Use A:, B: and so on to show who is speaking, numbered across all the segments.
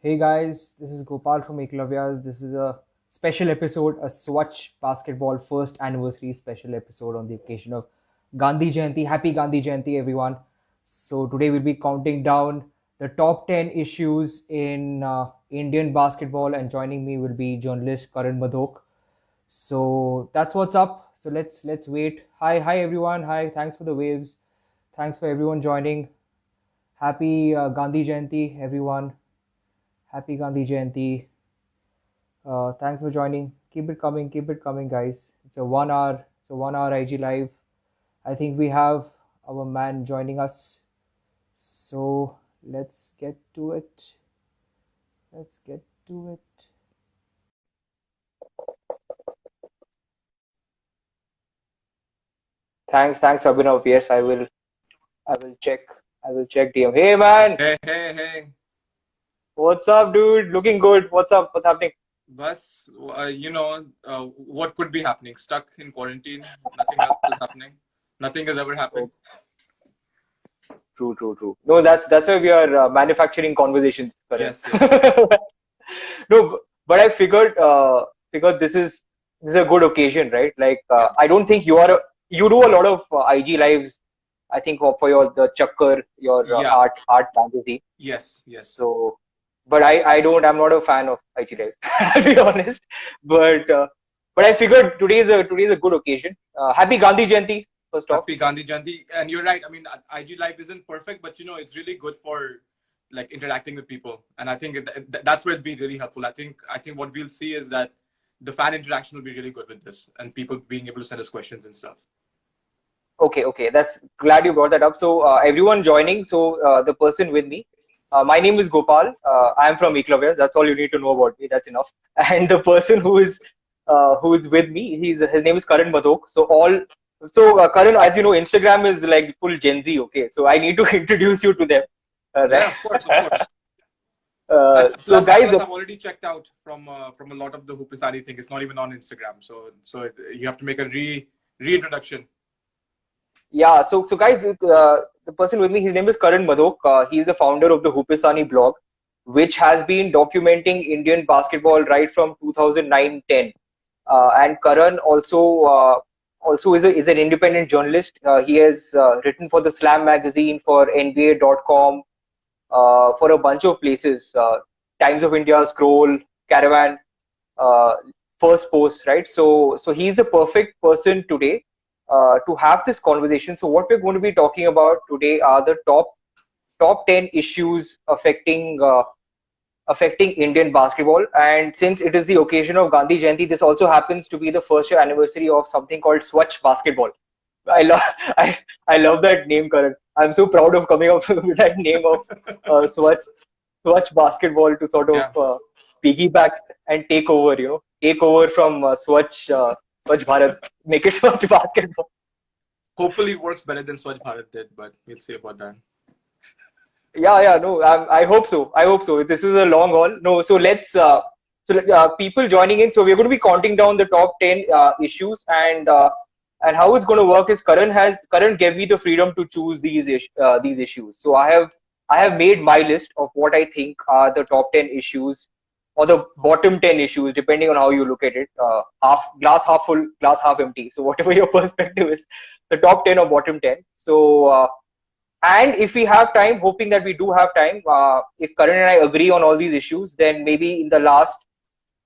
A: Hey guys, this is Gopal from Eklavya's. This is a special episode, a Swacch basketball first anniversary special episode on the occasion of Gandhi Jayanti. Happy Gandhi Jayanti, everyone. So today we'll be counting down the top 10 issues in Indian basketball, and joining me will be journalist Karan Madhok. So that's what's up. So let's wait. Hi everyone. Hi, thanks for the waves. Thanks for everyone joining. Happy Gandhi Jayanti, everyone. Happy Gandhi Jayanti. Thanks for joining. Keep it coming, guys. It's a 1 hour IG live. I think we have our man joining us. So let's get to it. Let's get to it. Thanks, Abhinav. Yes, I will check DM. Hey man,
B: Hey.
A: what's up, dude? Looking good. What's up? What's happening?
B: Bus, what could be happening? Stuck in quarantine. Nothing else is happening. Nothing has ever happened.
A: Oh, true. No, that's why we are manufacturing conversations, Karan.
B: Yes.
A: No, but I figured this is a good occasion, right? Like
B: Yeah.
A: I don't think you do a lot of IG lives. I think for your the Chakkar, your
B: Yeah.
A: art magazine.
B: Yes.
A: So, but I don't. I'm not a fan of IG lives, to be honest. But uh, but I figured today is a good occasion. Happy Gandhi Jayanti, first off.
B: Happy Gandhi Jayanti. And you're right. I mean, IG Live isn't perfect, but it's really good for like interacting with people. And I think that's where it'd be really helpful. I think what we'll see is that the fan interaction will be really good with this, and people being able to send us questions and stuff.
A: Okay. That's glad you brought that up. So everyone joining. So the person with me, my name is Gopal. I am from Eklavya. That's all you need to know about me. That's enough. And the person who is with me, his name is Karan Madhok. Karan, as you know, Instagram is like full Gen Z. Okay, so I need to introduce you to them.
B: Yeah,
A: Right.
B: of course. And
A: So
B: plus,
A: guys,
B: I've already checked out from a lot of the Hoopisari thing. It's not even on Instagram, so you have to make a reintroduction.
A: yeah. So guys, the person with me, his name is Karan Madhok. He is the founder of the Hoopistani blog, which has been documenting Indian basketball right from 2009-10. And Karan also is an independent journalist. He has written for the Slam magazine, for NBA.com, for a bunch of places. Times of India, Scroll, Caravan, uh, First Post, right? So he's the perfect person today to have this conversation. So what we're going to be talking about today are the top 10 issues affecting Indian basketball. And since it is the occasion of Gandhi Jayanti, this also happens to be the first year anniversary of something called Swacch basketball. I love I love that name, Karan. I'm so proud of coming up with that name of Swacch basketball to sort of
B: Yeah.
A: piggyback and take over from Swacch Bharat, make it Swacch basketball.
B: Hopefully, it works better than Swachh Bharat did, but we'll see about that.
A: Yeah, no, I hope so. I hope so. This is a long haul. No, so people joining in. So we're going to be counting down the top 10 issues, and how it's going to work is Karan gave me the freedom to choose these issues. So I have made my list of what I think are the top 10 issues or the bottom 10 issues, depending on how you look at it. Half full, glass half empty. So whatever your perspective is, the top 10 or bottom 10. And if we have time, hoping that we do have time, if Karan and I agree on all these issues, then maybe in the last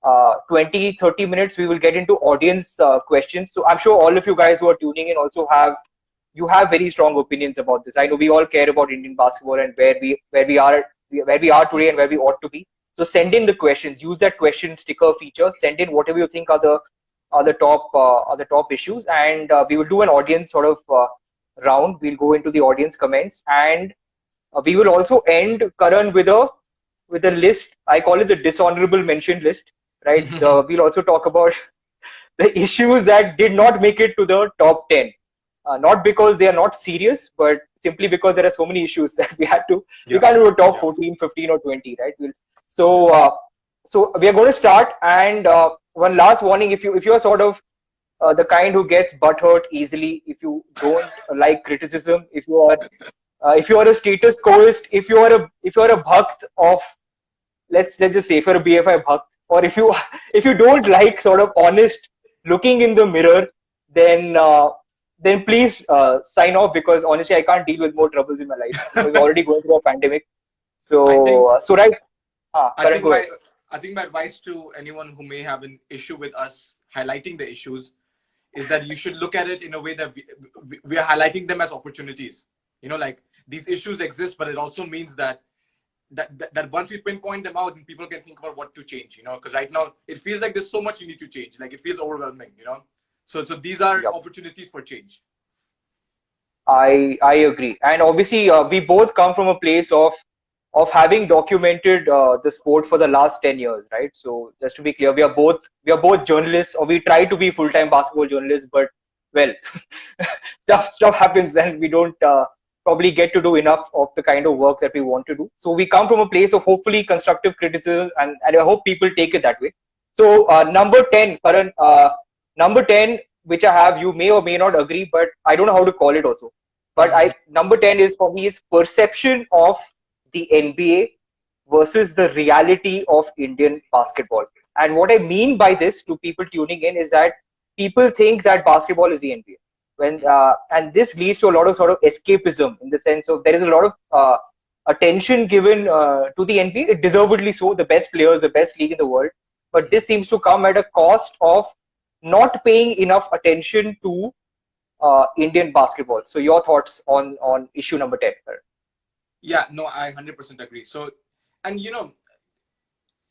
A: 20-30 minutes, we will get into audience questions. So I'm sure all of you guys who are tuning in also have very strong opinions about this. I know we all care about Indian basketball and where we are today and where we ought to be. So send in the questions. Use that question sticker feature. Send in whatever you think are the top issues, and we will do an audience sort of round. We'll go into the audience comments, and we will also end, Karan, with a list. I call it the dishonorable mention list, right? We'll also talk about the issues that did not make it to the top 10, not because they are not serious, but simply because there are so many issues that we
B: Yeah.
A: can't do a top 14, 15, or 20, right? So so we are going to start, and one last warning: if you are sort of the kind who gets butthurt easily, if you don't like criticism, if you are a status quoist, if you are a bhakt of let's just say if you're a BFI bhakt, or if you don't like sort of honest looking in the mirror, then please sign off, because honestly I can't deal with more troubles in my life. We're already going through a pandemic.
B: I think
A: So right,
B: I
A: Karan,
B: think
A: go ahead.
B: I think my advice to anyone who may have an issue with us highlighting the issues is that you should look at it in a way that we are highlighting them as opportunities. You know, like these issues exist, but it also means that once we pinpoint them out, then people can think about what to change. You know, because right now it feels like there's so much you need to change. Like it feels overwhelming. You know, so these are
A: Yep.
B: opportunities for change.
A: I agree, and obviously we both come from a place of having documented the sport for the last 10 years, right? So just to be clear, we are both journalists, or we try to be full-time basketball journalists, but well, stuff happens, and we don't probably get to do enough of the kind of work that we want to do. So we come from a place of hopefully constructive criticism, and I hope people take it that way. So number 10, Karan, number 10, which I have, you may or may not agree, but I don't know how to call it also. But number 10 is for me is perception of the NBA versus the reality of Indian basketball. And what I mean by this to people tuning in is that people think that basketball is the NBA. And this leads to a lot of sort of escapism, in the sense of there is a lot of attention given to the NBA, deservedly so, the best players, the best league in the world. But this seems to come at a cost of not paying enough attention to Indian basketball. So your thoughts on issue number 10?
B: Yeah, no, I 100% agree. So, and you know,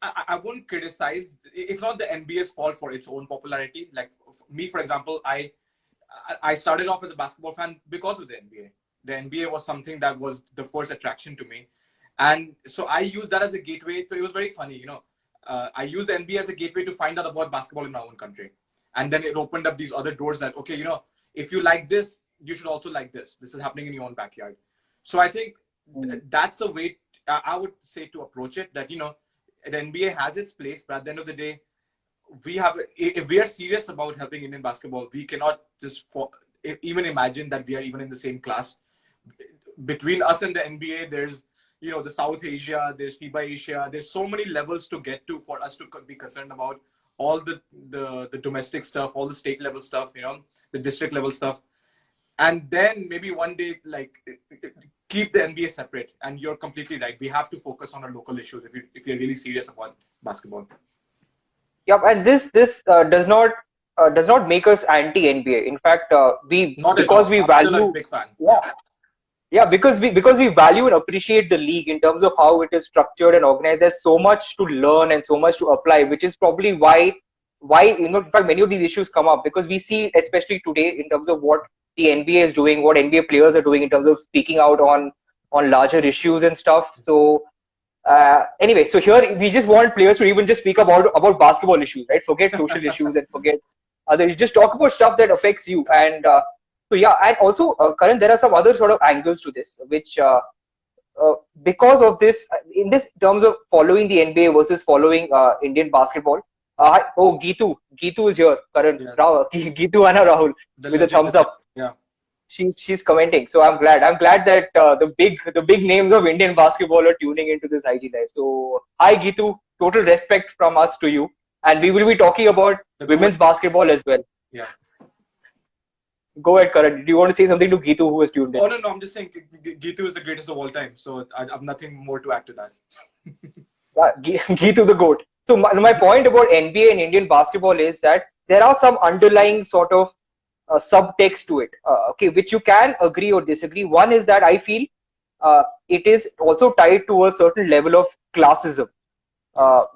B: I won't criticize. It's not the NBA's fault for its own popularity. Like me, for example, I started off as a basketball fan because of the NBA. The NBA was something that was the first attraction to me, and so I used that as a gateway. So it was very funny, you know. I used the NBA as a gateway to find out about basketball in my own country, and then it opened up these other doors that, okay, you know, if you like this, you should also like this. This is happening in your own backyard. So I think that's a way I would say to approach it. That, you know, the NBA has its place, but at the end of the day, if we are serious about helping Indian basketball, we cannot just even imagine that we are even in the same class. Between us and the NBA, there's, you know, the South Asia, there's FIBA Asia, there's so many levels to get to for us to be concerned about all the domestic stuff, all the state level stuff, you know, the district level stuff. And then maybe one day, like, keep the NBA separate. And you're completely right. We have to focus on our local issues if you're really serious about basketball.
A: Yeah, and this does not make us anti NBA. In fact, because we
B: I'm
A: value,
B: still a big fan.
A: Yeah, because we value and appreciate the league in terms of how it is structured and organized. There's so much to learn and so much to apply, which is probably why you know, in fact, many of these issues come up, because we see, especially today, in terms of what the NBA is doing, what NBA players are doing in terms of speaking out on larger issues and stuff. So anyway, so here we just want players to even just speak about basketball issues, right? Forget social issues and forget others. Just talk about stuff that affects you. And so yeah, and also Karan, there are some other sort of angles to this, which because of this, in this terms of following the NBA versus following Indian basketball. Geetu is here, Karan.
B: Yeah.
A: Geetu Anna Rahul with a thumbs up.
B: Yeah.
A: She's commenting, so I'm glad that the big names of Indian basketball are tuning into this IG live. So hi Geetu, total respect from us to you, and we will be talking about women's basketball as well.
B: Yeah.
A: Go ahead, Karan. Do you want to say something to Geetu, who has tuned in?
B: Oh no, I'm just saying Geetu is the greatest of all time. So I have nothing more to add to that.
A: Geetu the GOAT. So my point about NBA and Indian basketball is that there are some underlying sort of subtext to it, okay, which you can agree or disagree. One is that I feel it is also tied to a certain level of classism,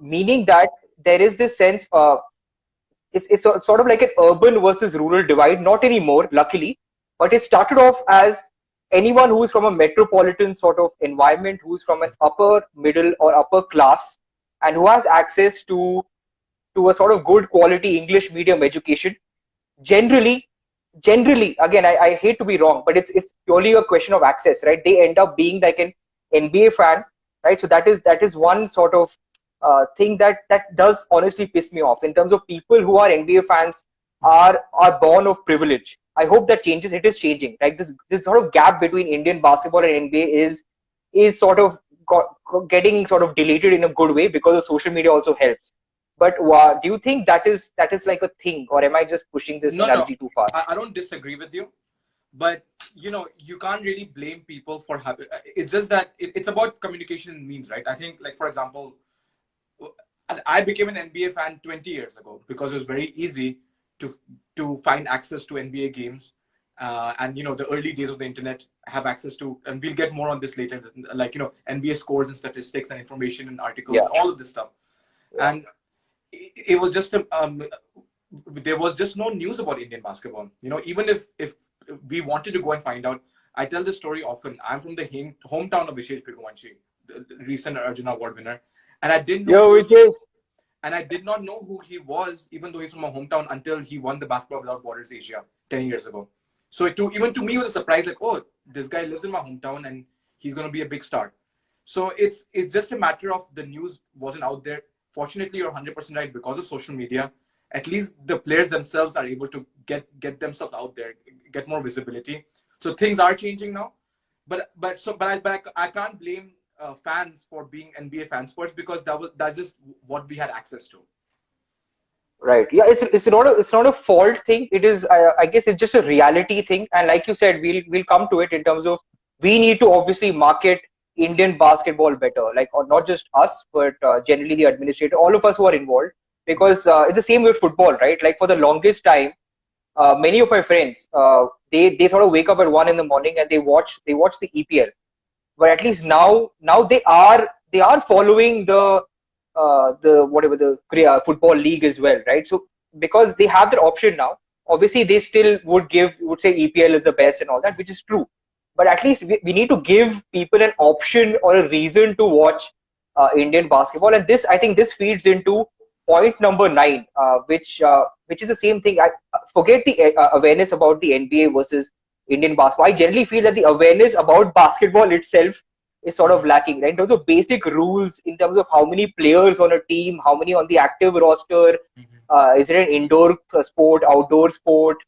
A: meaning that there is this sense, it's sort of like an urban versus rural divide. Not anymore, luckily, but it started off as anyone who's from a metropolitan sort of environment, who's from an upper middle or upper class, and who has access to a sort of good quality English medium education. Generally, again, I hate to be wrong, but it's purely a question of access, right? They end up being like an NBA fan, right? So that is one sort of thing that does honestly piss me off. In terms of people who are NBA fans are born of privilege. I hope that changes. It is changing. Like this sort of gap between Indian basketball and NBA is sort of getting sort of deleted in a good way because of social media also helps. But do you think that is like a thing, or am I just pushing this
B: No,
A: analogy too far?
B: I don't disagree with you, but you can't really blame people for having. It's just that it's about communication means, right? I think, like, for example, I became an NBA fan 20 years ago because it was very easy to find access to NBA games, and the early days of the internet have access to, and we'll get more on this later, like NBA scores and statistics and information and articles,
A: Yeah.
B: all of this stuff,
A: Yeah.
B: and it was just there was just no news about Indian basketball. Even if we wanted to go and find out, I tell this story often. I'm from the hometown of Vishesh Pirguvanshi, the recent Arjuna Award winner, and I didn't know.
A: Yo, Vishesh.
B: And I did not know who he was, even though he's from my hometown, until he won the Basketball Without Borders Asia 10 years ago. So even to me, it was a surprise, like, oh, this guy lives in my hometown and he's going to be a big star. So it's just a matter of the news wasn't out there. Fortunately, you're 100% right, because of social media. At least the players themselves are able to get themselves out there, get more visibility. So things are changing now. But I can't blame fans for being NBA fans first, because that's just what we had access to.
A: Right. Yeah. It's not a fault thing. It is. I guess it's just a reality thing. And like you said, we'll come to it in terms of we need to obviously market Indian basketball better. Like, or not just us, but generally the administrator, all of us who are involved. Because it's the same with football, right? Like, for the longest time, many of my friends, they sort of wake up at 1 in the morning and they watch the EPL. But at least now they are following the whatever the football league as well, right? So because they have that option now, obviously they still would say EPL is the best and all that, which is true. But at least we need to give people an option or a reason to watch Indian basketball, and I think this feeds into point number 9, which is the same thing. I forget the awareness about the NBA versus Indian basketball. I generally feel that the awareness about basketball itself is sort of lacking, right? In terms of basic rules, in terms of how many players on a team, how many on the active roster, is it an indoor sport, outdoor sport,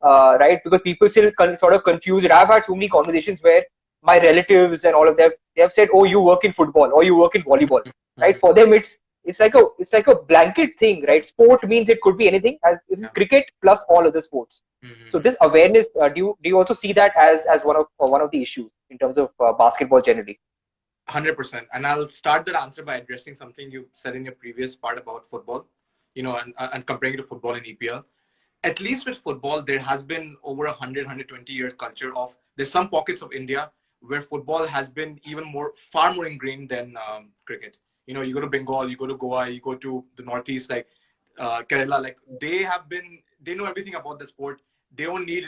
A: right? Because people still sort of confuse it. I've had so many conversations where my relatives and all of them, they have said, "Oh, you work in football, or you work in volleyball," right? For them, it's like a blanket thing, right? Sport means it could be anything. As it is cricket plus all other sports. So this awareness, do you also see that as one of the issues in terms of basketball generally?
B: 100%. And I'll start that answer by addressing something you said in your previous part about football, and comparing it to football and EPL. At least with football, there has been over 120 years culture of, there's some pockets of India where football has been far more ingrained than cricket. You go to Bengal, you go to Goa, you go to the Northeast, like Kerala, like they know everything about the sport. They don't need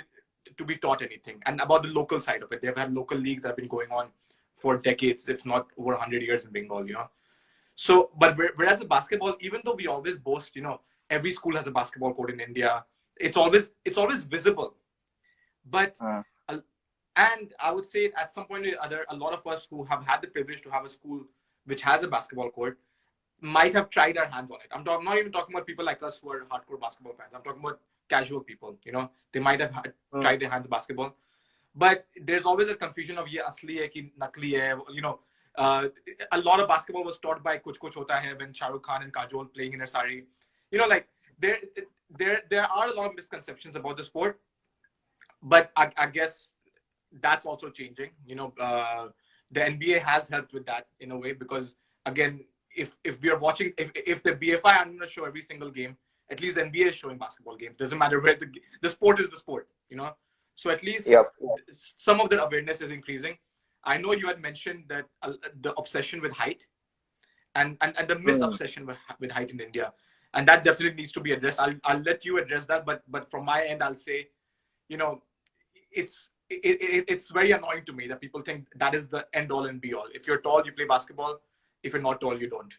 B: to be taught anything. And about the local side of it, they've had local leagues that have been going on for decades, if not over 100 years in Bengal, So, but whereas the basketball, even though we always boast, every school has a basketball court in India, it's always visible. But, and I would say at some point or other, a lot of us who have had the privilege to have a school which has a basketball court might have tried our hands on it. I'm not even talking about people like us who are hardcore basketball fans. I'm talking about casual people, they might have tried their hands at basketball. But there's always a confusion of, ye asli hai ki nakli hai. A lot of basketball was taught by Kuch Kuch Hota Hai when Shah Rukh Khan and Kajol playing in a sari. Like there are a lot of misconceptions about the sport. But I guess that's also changing. The NBA has helped with that in a way, because again, if we are watching, if the BFI aren't going to show every single game, at least the NBA is showing basketball games. Doesn't matter where the sport is the sport, So at least some of the awareness is increasing. I know you had mentioned that the obsession with height and the mis-obsession with height in India, and that definitely needs to be addressed. I'll let you address that, but from my end, I'll say, it's very annoying to me that people think that is the end all and be all. If you're tall, you play basketball. If you're not tall, you don't.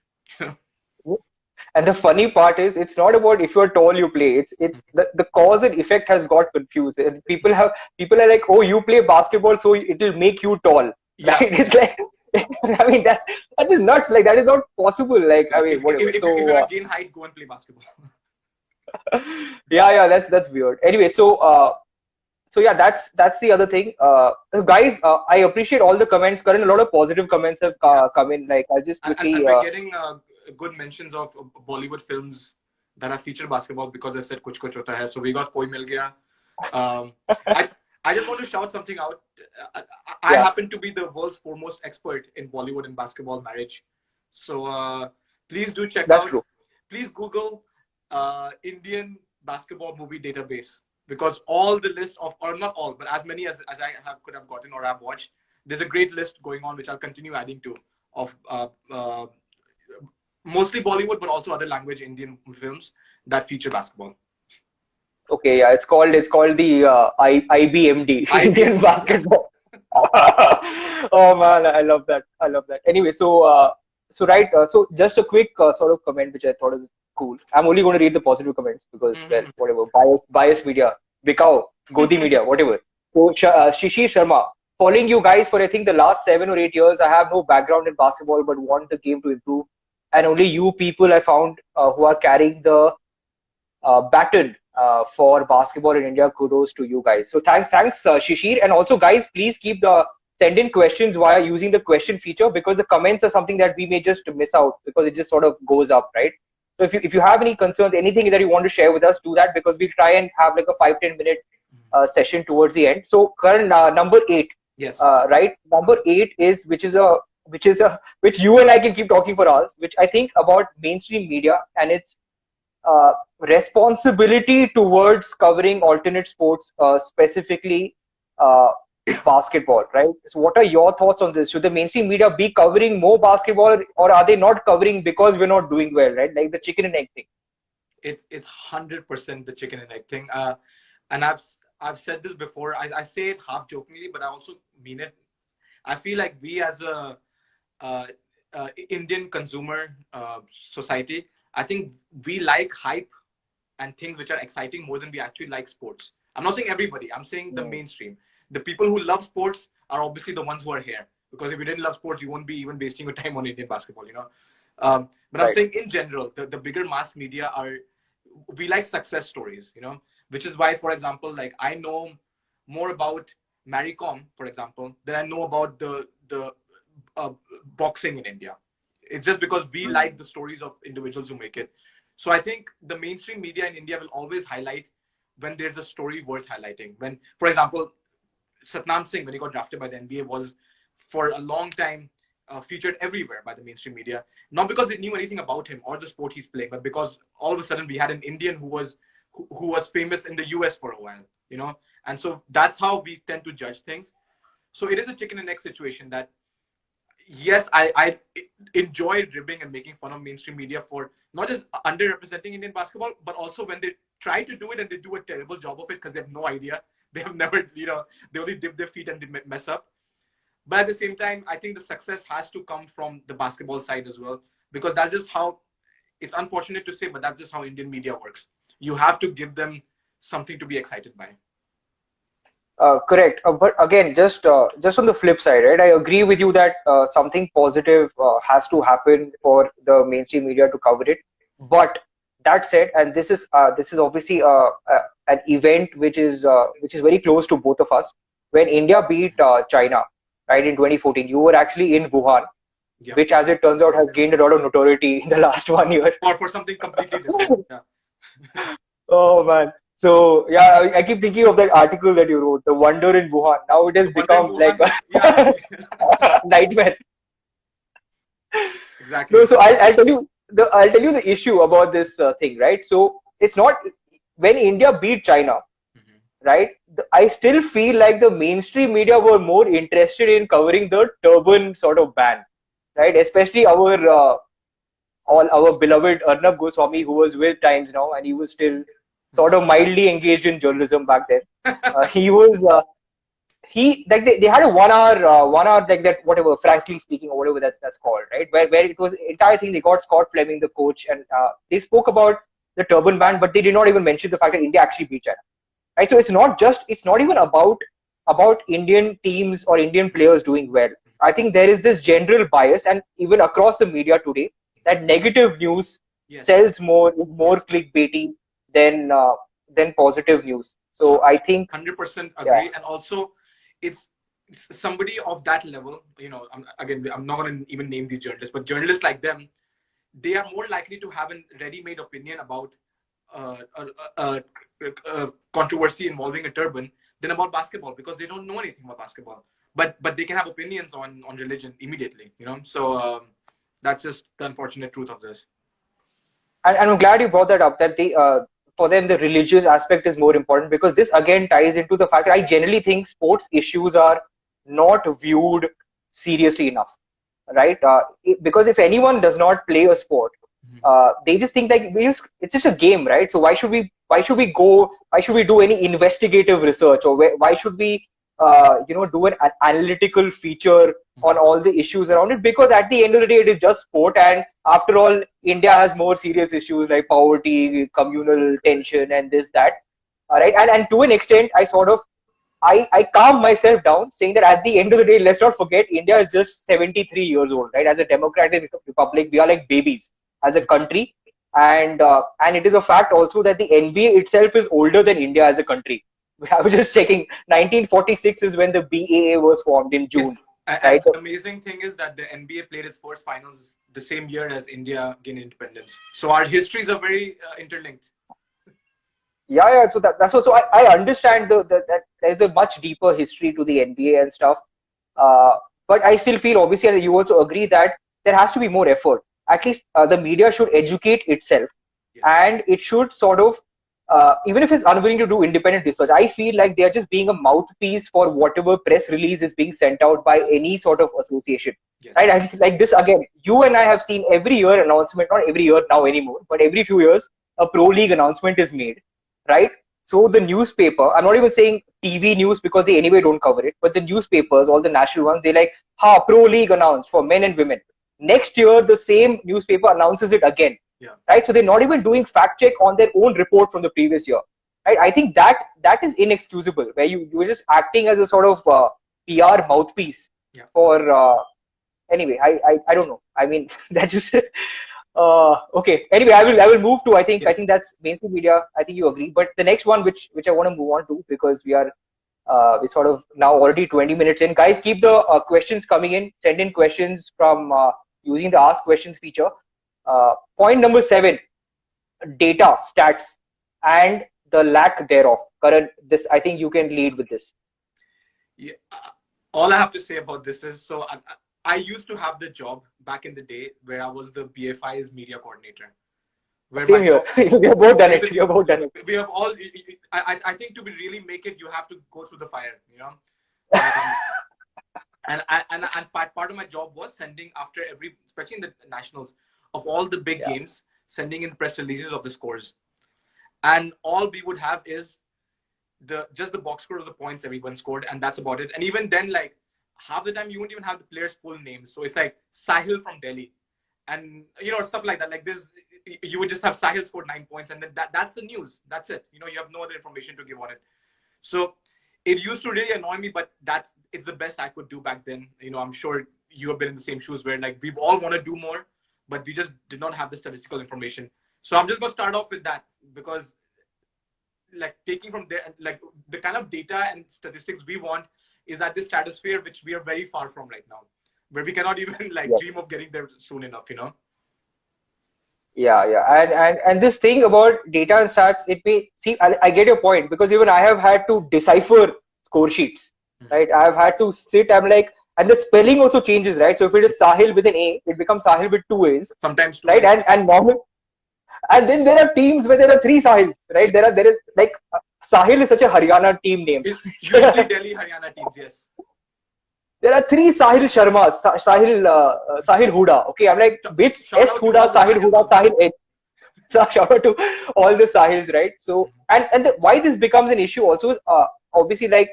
A: And the funny part is, it's not about if you're tall you play. It's the cause and effect has got confused. And people are like, oh, you play basketball, so it'll make you tall.
B: Yeah.
A: Right? It's like, I mean, that's just nuts. Like, that is not possible. Like, I mean, whatever.
B: If you're gonna gain height, go and play basketball.
A: Yeah, that's weird. Anyway, so so yeah, that's the other thing. Guys, I appreciate all the comments. Karan, a lot of positive comments have come in. Like, I'll just quickly.
B: And we're getting good mentions of Bollywood films that have featured basketball because they said kuch kuch hota hai. So we got Koi Mil Gaya. Um, I I just want to shout something out. I happen to be the world's foremost expert in Bollywood and basketball marriage. So please do check
A: That's
B: out.
A: true.
B: Please Google Indian basketball movie database, because all the list of, or not all, but as many as could have gotten or have watched, there's a great list going on, which I'll continue adding to, of mostly Bollywood, but also other language Indian films that feature basketball.
A: Okay, yeah, it's called the IBMD, Indian basketball. Oh man, I love that. Anyway, so so just a quick sort of comment which I thought is cool. I'm only going to read the positive comments because well, whatever, bias media, Bikao, Gandhi media, whatever. So Shishir Sharma, following you guys for I think the last 7 or 8 years. I have no background in basketball but want the game to improve, and only you people I found who are carrying the baton for basketball in India. Kudos to you guys. So thanks, Shishir. And also, guys, please send in questions via using the question feature, because the comments are something that we may just miss out because it just sort of goes up, right? So if you have any concerns, anything that you want to share with us, do that, because we try and have like a 5-10 minute session towards the end. So Karan, number 8.
B: Yes.
A: Right. Number 8 is which you and I can keep talking for hours, which I think about mainstream media and its responsibility towards covering alternate sports, specifically basketball, right? So what are your thoughts on this? Should the mainstream media be covering more basketball, or are they not covering because we're not doing well, right? Like the chicken and egg thing.
B: It's 100% the chicken and egg thing. And I've said this before. I say it half jokingly, but I also mean it. I feel like we as a Indian consumer society, I think we like hype and things which are exciting more than we actually like sports. I'm not saying everybody. I'm saying the mainstream. The people who love sports are obviously the ones who are here. Because if you didn't love sports, you won't be even wasting your time on Indian basketball, you know. But I'm saying in general, the bigger mass media we like success stories, you know, which is why, for example, like I know more about Mary Kom, for example, than I know about the boxing in India. It's just because we like the stories of individuals who make it. So I think the mainstream media in India will always highlight when there's a story worth highlighting. When, for example, Satnam Singh, when he got drafted by the NBA, was for a long time featured everywhere by the mainstream media. Not because they knew anything about him or the sport he's playing, but because all of a sudden we had an Indian who was famous in the US for a while, you know? And so that's how we tend to judge things. So it is a chicken and egg situation that, yes, I enjoy ribbing and making fun of mainstream media for not just underrepresenting Indian basketball, but also when they try to do it and they do a terrible job of it because they have no idea. They have never, you know, they only dip their feet and they mess up. But at the same time, I think the success has to come from the basketball side as well, because that's just how, it's unfortunate to say, but that's just how Indian media works. You have to give them something to be excited by.
A: Correct. But again, just on the flip side, right? I agree with you that something positive has to happen for the mainstream media to cover it. But that said, and this is obviously an event which is very close to both of us. When India beat China, right, in 2014, you were actually in Wuhan, which, as it turns out, has gained a lot of notoriety in the last 1 year.
B: Or for something completely different. Yeah.
A: Oh man. So yeah, I keep thinking of that article that you wrote, The Wonder in Wuhan. Now it has become like a nightmare.
B: Exactly.
A: No, so I'll tell you the issue about this thing, right? So it's not when India beat China, right? I still feel like the mainstream media were more interested in covering the turban sort of ban, right? Especially our beloved Arnab Goswami, who was with Times now, and he was still sort of mildly engaged in journalism back then. He they had a 1 hour like that, whatever, frankly speaking, or whatever that's called, right? Where it was entire thing. They got Scott Fleming, the coach, and they spoke about the turban ban, but they did not even mention the fact that India actually beat China, right? So it's not even about Indian teams or Indian players doing well. I think there is this general bias, and even across the media today, that negative news sells more, is more clickbaity than positive news. So I think
B: 100%
A: yeah.
B: agree. And also, it's somebody of that level. I'm not going to even name these journalists, but journalists like them, they are more likely to have a ready-made opinion about a controversy involving a turban than about basketball, because they don't know anything about basketball. But they can have opinions on religion immediately, So that's just the unfortunate truth of this.
A: And I'm glad you brought that up, that for them the religious aspect is more important, because this again ties into the fact that I generally think sports issues are not viewed seriously enough, right? Because if anyone does not play a sport, they just think like it's just a game, right? So why should we do any investigative research, or why should we do an analytical feature on all the issues around it? Because at the end of the day, it is just sport, and after all, India has more serious issues like poverty, communal tension, and this that. All right, and to an extent, I calm myself down, saying that at the end of the day, let's not forget, India is just 73 years old, right? As a democratic republic, we are like babies as a country, and it is a fact also that the NBA itself is older than India as a country. I was just checking. 1946 is when the BAA was formed in June.
B: Yes.
A: Right?
B: And the amazing thing is that the NBA played its first finals the same year as India gained independence. So our histories are very interlinked.
A: Yeah. So that's also I understand that there's a much deeper history to the NBA and stuff. But I still feel, obviously, and you also agree, that there has to be more effort. At least the media should educate itself, yes. And it should sort of, even if it's unwilling to do independent research, I feel like they're just being a mouthpiece for whatever press release is being sent out by any sort of association. Yes. Right? Like this, again, you and I have seen every year announcement, not every year now anymore, but every few years, a pro league announcement is made, right? So the newspaper, I'm not even saying TV news because they anyway don't cover it, but the newspapers, all the national ones, they like, pro league announced for men and women. Next year, the same newspaper announces it again. Yeah. Right? So they're not even doing fact check on their own report from the previous year. Right? I think that is inexcusable, where you're just acting as a sort of PR mouthpiece for. Anyway, I don't know. I mean, that just okay. Anyway, I will move to, I think that's mainstream media. I think you agree. But the next one, which I want to move on to, because we sort of now already 20 minutes in. Guys, keep the questions coming in. Send in questions from using the Ask Questions feature. Point number 7, data, stats, and the lack thereof. Karan, this, I think you can lead with this.
B: Yeah, all I have to say about this is, so I used to have the job back in the day where I was the BFI's media coordinator.
A: Same here. We have both done it.
B: We have all. I think to really make it, you have to go through the fire. And part of my job was sending, after every, especially in the nationals, of all the big games, sending in press releases of the scores. And all we would have is just the box score of the points everyone scored, and that's about it. And even then, like, half the time you won't even have the players' full names. So it's like Sahil from Delhi, and stuff like that. Like this, you would just have Sahil scored 9 points, and then that's the news. That's it. You have no other information to give on it. So it used to really annoy me, but it's the best I could do back then. I'm sure you have been in the same shoes where, like, we all want to do more, but we just did not have the statistical information. So I'm just going to start off with that, because, like, taking from there, like, the kind of data and statistics we want is at this stratosphere, which we are very far from right now, where we cannot even dream of getting there soon enough,
A: Yeah. And this thing about data and stats, it may see, I get your point, because even I have had to decipher score sheets, right? I have had to sit, I'm like, and the spelling also changes, right? So if it is Sahil with an A, it becomes Sahil with 2 A's.
B: Sometimes 2
A: right?
B: A's.
A: And normal. And then there are teams where there are 3 Sahils, right? There is like, Sahil is such a Haryana team name.
B: It's usually Delhi, Haryana teams, yes.
A: There are 3 Sahil Sharmas, Sahil Huda. Okay, I'm like, which S Huda, Sahil Huda, Sahil H. So shout out to all the Sahils, right? So, and why this becomes an issue also is obviously, like,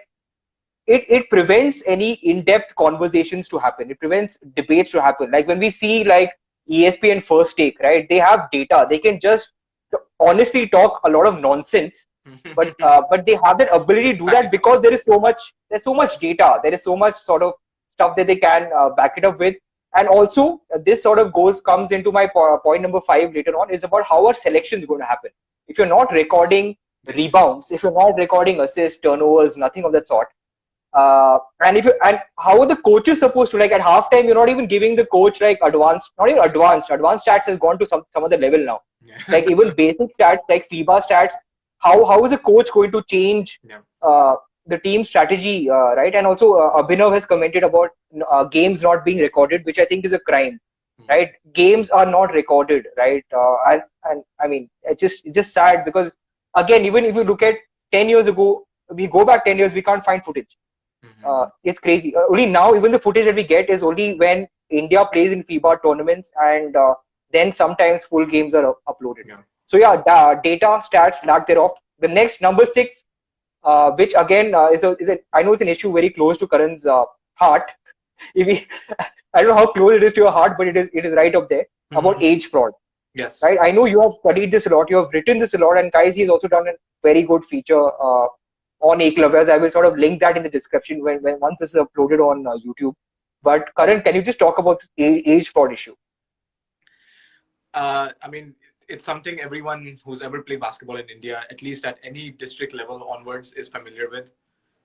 A: it prevents any in-depth conversations to happen. It prevents debates to happen. Like when we see like ESPN First Take, right? They have data. They can just honestly talk a lot of nonsense, but they have that ability to do that because there's so much data. There is so much sort of stuff that they can back it up with. And also, this sort of comes into my point number 5 later on, is about how our selection is going to happen. If you're not recording rebounds, if you're not recording assists, turnovers, nothing of that sort. And how are the coaches supposed to, like, at halftime, you're not even giving the coach like advanced stats has gone to some other level now.
B: Yeah.
A: Like even basic stats like FIBA stats, how is the coach going to change the team strategy, right? And also Abhinav has commented about games not being recorded, which I think is a crime, right? Games are not recorded, right? And I mean, it's just sad because, again, even if you look at 10 years ago, we go back 10 years, we can't find footage. It's crazy. Only now, even the footage that we get is only when India plays in FIBA tournaments, and then sometimes full games are uploaded.
B: Yeah.
A: So yeah, data, stats, lack thereof. The next, number 6, which again is I know it's an issue very close to Karan's heart. I don't know how close it is to your heart, but it is right up there, about age fraud.
B: Yes.
A: Right. I know you have studied this a lot. You have written this a lot, and guys, he's also done a very good feature on Eklavya's. I will sort of link that in the description when once this is uploaded on YouTube. But Karan, can you just talk about the age fraud issue?
B: I mean, it's something everyone who's ever played basketball in India, at least at any district level onwards, is familiar with.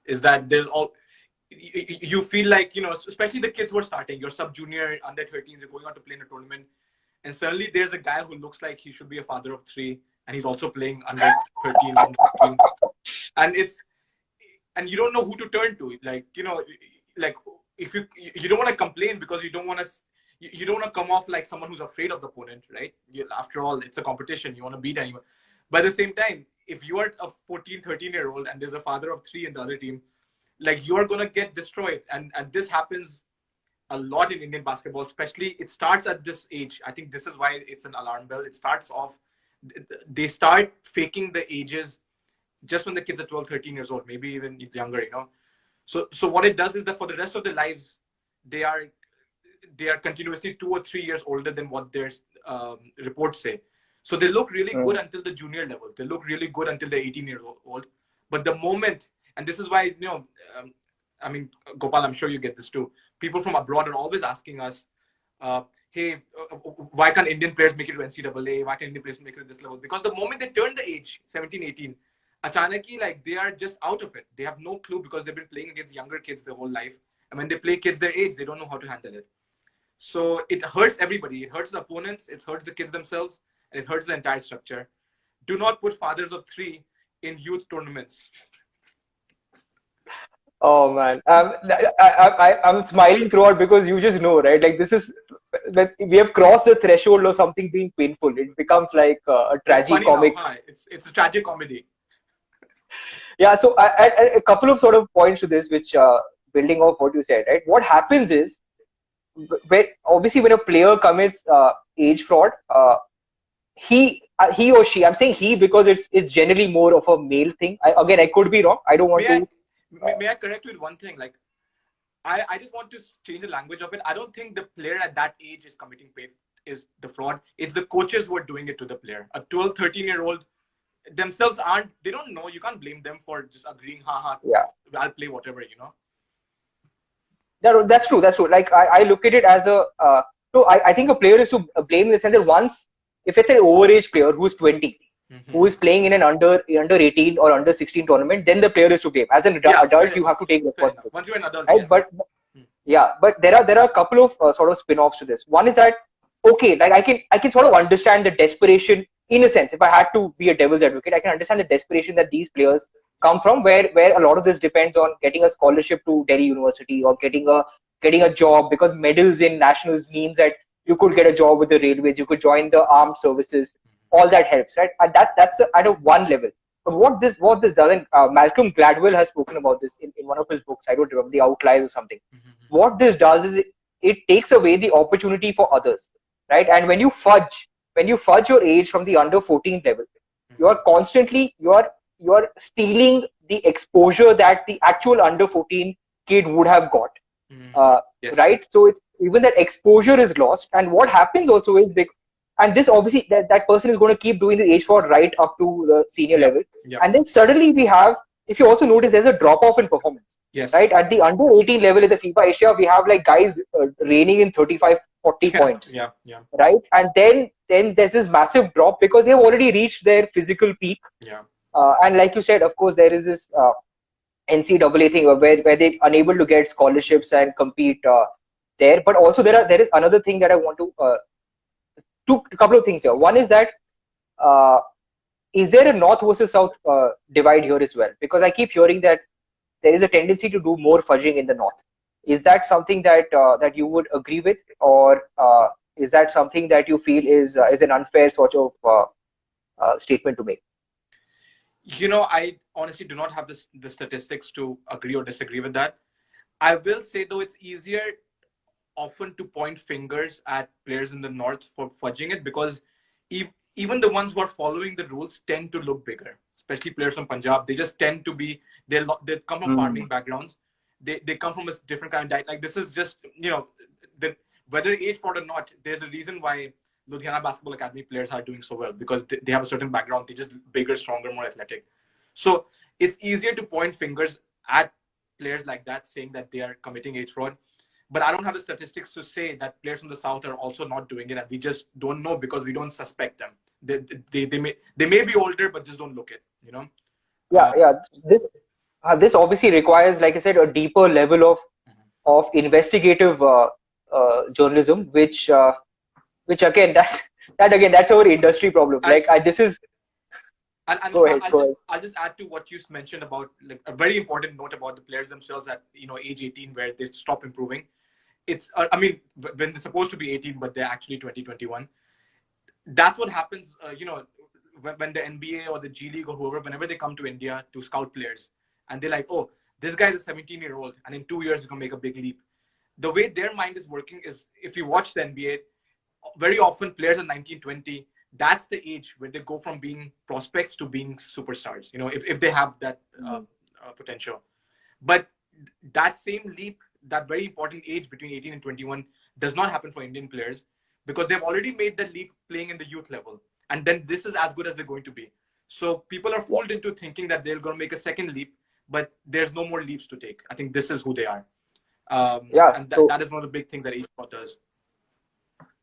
B: Is that there's all you feel like, you know, especially the kids who are starting, you're sub-junior, under 13s, you're going out to play in a tournament, and suddenly there's a guy who looks like he should be a father of 3, and he's also playing under 13, under 14. And you don't know who to turn to. Like, you know, like if you don't want to complain because you don't want to come off like someone who's afraid of the opponent, right? After all, it's a competition. You want to beat anyone. But at the same time, if you are a 14, 13-year-old and there's a father of 3 in the other team, like, you are going to get destroyed. And this happens a lot in Indian basketball, especially it starts at this age. I think this is why it's an alarm bell. It starts off, they start faking the ages just when the kids are 12, 13 years old, maybe even younger, you know. So what it does is that for the rest of their lives, they are continuously 2 or 3 years older than what their reports say. So they look really good until the junior level. They look really good until they're 18 years old. But the moment, and this is why, you know, I mean, Gopal, I'm sure you get this too. People from abroad are always asking us, hey, why can't Indian players make it to NCAA? Why can't Indian players make it to this level? Because the moment they turn the age, 17, 18, Achanaki, like, they are just out of it. They have no clue because they've been playing against younger kids their whole life. And when they play kids their age, they don't know how to handle it. So it hurts everybody. It hurts the opponents, it hurts the kids themselves, and it hurts the entire structure. Do not put fathers of 3 in youth tournaments.
A: Oh man, I'm smiling throughout because you just know, right? Like, this is that we have crossed the threshold of something being painful. It becomes like a tragicomic.
B: It's a tragic comedy.
A: Yeah. So a couple of sort of points to this, which building off what you said, right? What happens is, obviously when a player commits age fraud, he or she, I'm saying he because it's generally more of a male thing. I could be wrong. I don't want to.
B: May I correct you with one thing? Like, I just want to change the language of it. I don't think the player at that age is committing is the fraud. It's the coaches who are doing it to the player. A 12, 13-year-old themselves they don't know. You can't blame them for just agreeing, yeah, I'll play whatever, you know.
A: That's true. Like, I look at it as I think a player is to blame in the sense that once, if it's an overage player who's 20, who is playing in an under 18 or under 16 tournament, then the player is to blame. As an adult, you have to take responsibility.
B: Once you're an adult,
A: right? Yes. But there are a couple of sort of spin-offs to this. One is that, okay, like I can sort of understand the desperation in a sense. If I had to be a devil's advocate, I can understand the desperation that these players come from, where a lot of this depends on getting a scholarship to Delhi University or getting a job, because medals in nationals means that you could get a job with the railways, you could join the armed services. All that helps, right? And that's at a one level. But what this doesn't, Malcolm Gladwell has spoken about this in one of his books. I don't remember, The Outliers or something. What this does is it takes away the opportunity for others, right? And when you fudge your age from the under 14 level, you are constantly you are stealing the exposure that the actual under 14 kid would have got,
B: yes.
A: Right? So even that exposure is lost. And what happens also is and this obviously that person is going to keep doing the age fraud right up to the senior level. And then suddenly we have, if you also notice, there's a drop off in performance.
B: Yes.
A: Right? At the under 18 level in the FIBA Asia, we have like guys reigning in 35, 40 points.
B: Yeah.
A: Right? And then there's this massive drop because they've already reached their physical peak.
B: Yeah.
A: And like you said, of course, there is this NCAA thing where they're unable to get scholarships and compete there. But also there is another thing that I want to a couple of things here. One is that is there a north versus south divide here as well? Because I keep hearing that there is a tendency to do more fudging in the north. Is that something that that you would agree with, or is that something that you feel is an unfair sort of statement to make?
B: I honestly do not have the statistics to agree or disagree with that. I will say, though, it's easier often to point fingers at players in the north for fudging it, because even the ones who are following the rules tend to look bigger, especially players from Punjab. They just tend to be, they come from farming backgrounds. They come from a different kind of diet. Like, this is just, whether age fraud or not, there's a reason why Ludhiana Basketball Academy players are doing so well, because they have a certain background. They're just bigger, stronger, more athletic. So it's easier to point fingers at players like that, saying that they are committing age fraud. But I don't have the statistics to say that players from the south are also not doing it, and we just don't know because we don't suspect them. They may be older, but just don't look it.
A: Yeah. This obviously requires, like I said, a deeper level of investigative journalism, which again that's our industry problem. This is. Go ahead.
B: I'll just add to what you mentioned about, like, a very important note about the players themselves at age 18, where they stop improving. It's when they're supposed to be 18, but they're actually 2021. That's what happens. When the NBA or the G League or whoever, whenever they come to India to scout players, and they're like, oh, this guy's a 17-year-old, and in 2 years he can make a big leap. The way their mind is working is, if you watch the NBA, very often players are 19, 20. That's the age where they go from being prospects to being superstars, if they have that potential. But that same leap, that very important age between 18 and 21, does not happen for Indian players, because they've already made the leap playing in the youth level. And then this is as good as they're going to be. So people are fooled into thinking that they're going to make a second leap, but there's no more leaps to take. I think this is who they are. And that is one of the big things that eSport does.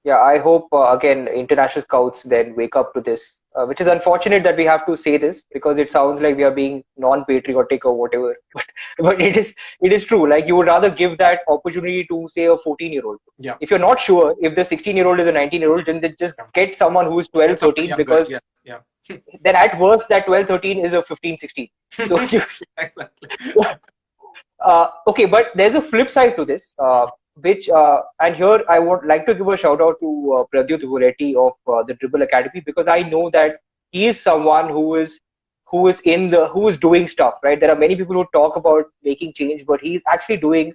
A: Yeah, I hope, again, international scouts then wake up to this, which is unfortunate that we have to say this, because it sounds like we are being non-patriotic or whatever. But it is true. Like, you would rather give that opportunity to, say, a 14-year-old.
B: Yeah.
A: If you're not sure if the 16-year-old is a 19-year-old, then they just get someone who's 12, 13, because then at worst that 12, 13 is a 15, 16. So
B: exactly.
A: Okay, but there's a flip side to this. Which and here I would like to give a shout out to Pradyut Goretti of the Dribble Academy, because I know that he is someone who is doing stuff, right? There are many people who talk about making change, but he's actually doing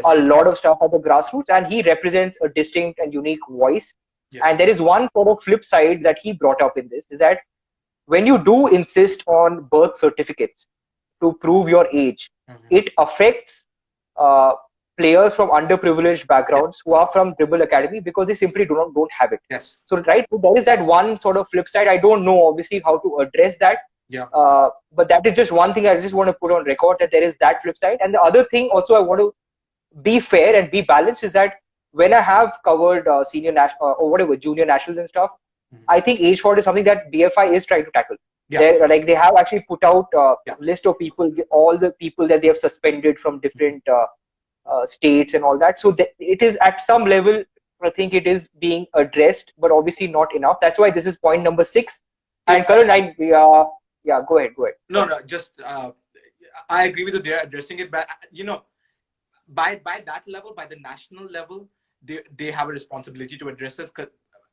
A: a lot of stuff at the grassroots, and he represents a distinct and unique voice. Yes. And there is one sort of flip side that he brought up in this, is that when you do insist on birth certificates to prove your age, it affects players from underprivileged backgrounds who are from Dribble Academy, because they simply don't have it.
B: Yes.
A: So there is that one sort of flip side. I don't know obviously how to address that.
B: Yeah.
A: But that is just one thing I just want to put on record, that there is that flip side. And the other thing also I want to be fair and be balanced is that when I have covered senior national or whatever junior nationals and stuff, I think age fraud is something that BFI is trying to tackle. Yeah. They have actually put out a list of people, all the people that they have suspended from different states and all that. So it is at some level, I think it is being addressed, but obviously not enough. That's why this is point number 6. And Karan, go ahead.
B: No, just I agree with you. They're addressing it, but by that level, by the national level, they have a responsibility to address this.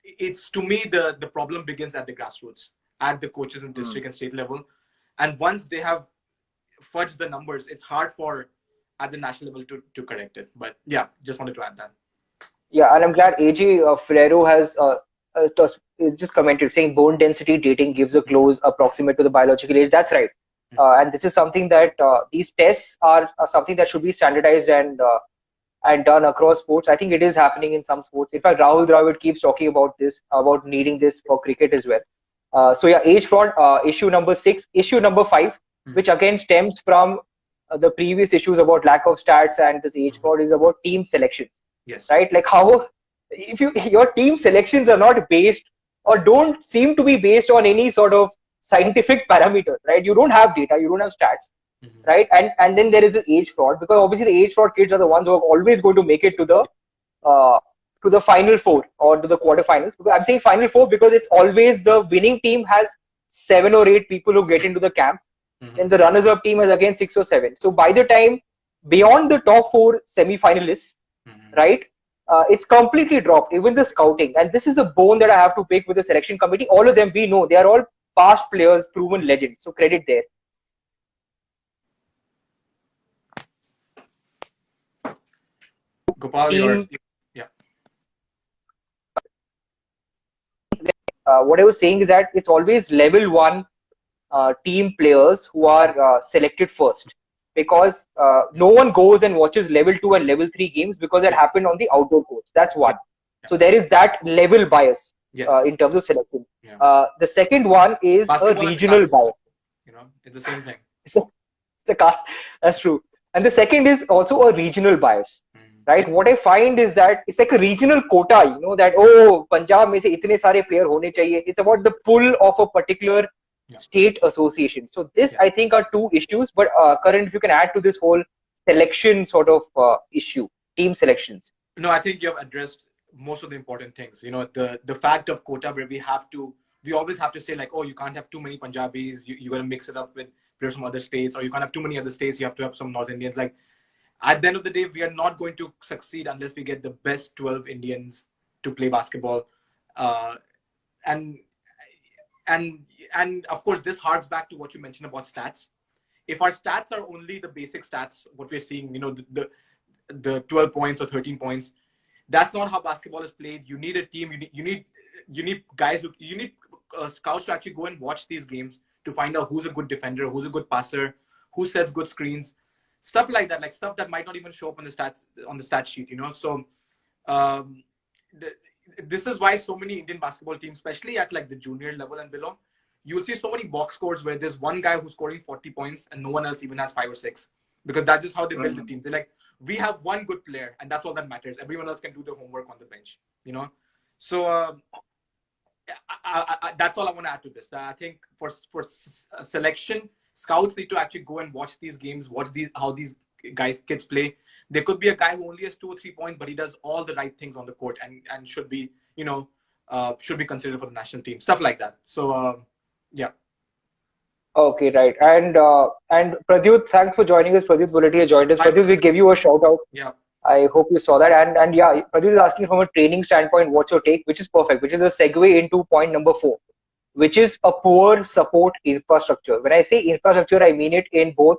B: It's, to me, the problem begins at the grassroots, at the coaches and district and state level, and once they have fudged the numbers, it's hard for at the national level to correct it. But yeah, just wanted to add that.
A: Yeah, and I'm glad AJ Ferrero has is just commented saying bone density dating gives a close approximate to the biological age. That's right. And this is something that these tests are something that should be standardized and done across sports. I think it is happening in some sports. In fact, Rahul Dravid keeps talking about this, about needing this for cricket as well. So yeah, age fraud, issue number 6. Issue number 5, which again stems from the previous issues about lack of stats, and this age fraud is about team selection.
B: Yes.
A: Right? Like, how if your team selections are not based or don't seem to be based on any sort of scientific parameter, right? You don't have data, you don't have stats, right? And then there is the age fraud, because obviously the age fraud kids are the ones who are always going to make it to the final four or to the quarterfinals. I'm saying final four because it's always the winning team has 7 or 8 people who get into the camp, and the runners-up team has again 6 or 7. So by the time beyond the top 4 semi-finalists, right, it's completely dropped, even the scouting. And this is a bone that I have to pick with the selection committee. All of them, we know they are all past players, proven legends. So credit there.
B: Gopal,
A: what I was saying is that it's always level 1 team players who are selected first, because no one goes and watches level 2 and level 3 games because that happened on the outdoor courts. That's one. So there is that level bias in terms of selection. The second one is basketball, a regional bias.
B: It's the same thing.
A: That's true. And the second is also a regional bias. Right? What I find is that it's like a regional quota, that, oh, Punjab mein se itne sare player hone chahiye. It's about the pull of a particular state association. So this, I think, are 2 issues. But Karan, if you can add to this whole selection sort of issue, team selections.
B: No, I think you have addressed most of the important things. The fact of quota, where we always have to say, like, oh, you can't have too many Punjabis. You're going to mix it up with players from other states, or you can't have too many other states. You have to have some North Indians. Like, at the end of the day, we are not going to succeed unless we get the best 12 Indians to play basketball. And of course, this harks back to what you mentioned about stats. If our stats are only the basic stats, what we're seeing, the 12 points or 13 points, that's not how basketball is played. You need a team. You need guys you need scouts to actually go and watch these games to find out who's a good defender, who's a good passer, who sets good screens. Stuff like that, like stuff that might not even show up on the stat sheet, So this is why so many Indian basketball teams, especially at like the junior level and below, you'll see so many box scores where there's one guy who's scoring 40 points and no one else even has 5 or 6, because that's just how they build the teams. They're like, we have one good player and that's all that matters. Everyone else can do the homework on the bench, So that's all I want to add to this. I think for selection, scouts need to actually go and watch these games, watch how these kids play. There could be a guy who only has 2 or 3 points, but he does all the right things on the court and should be, should be considered for the national team. Stuff like that. So, yeah.
A: Okay, right. And Pradyut, thanks for joining us. Pradyut Volati has joined us. Pradyut, we give you a shout out.
B: Yeah.
A: I hope you saw that. And yeah, Pradyut is asking from a training standpoint, what's your take, which is perfect, which is a segue into point number 4. Which is a poor support infrastructure. When I say infrastructure, I mean it in both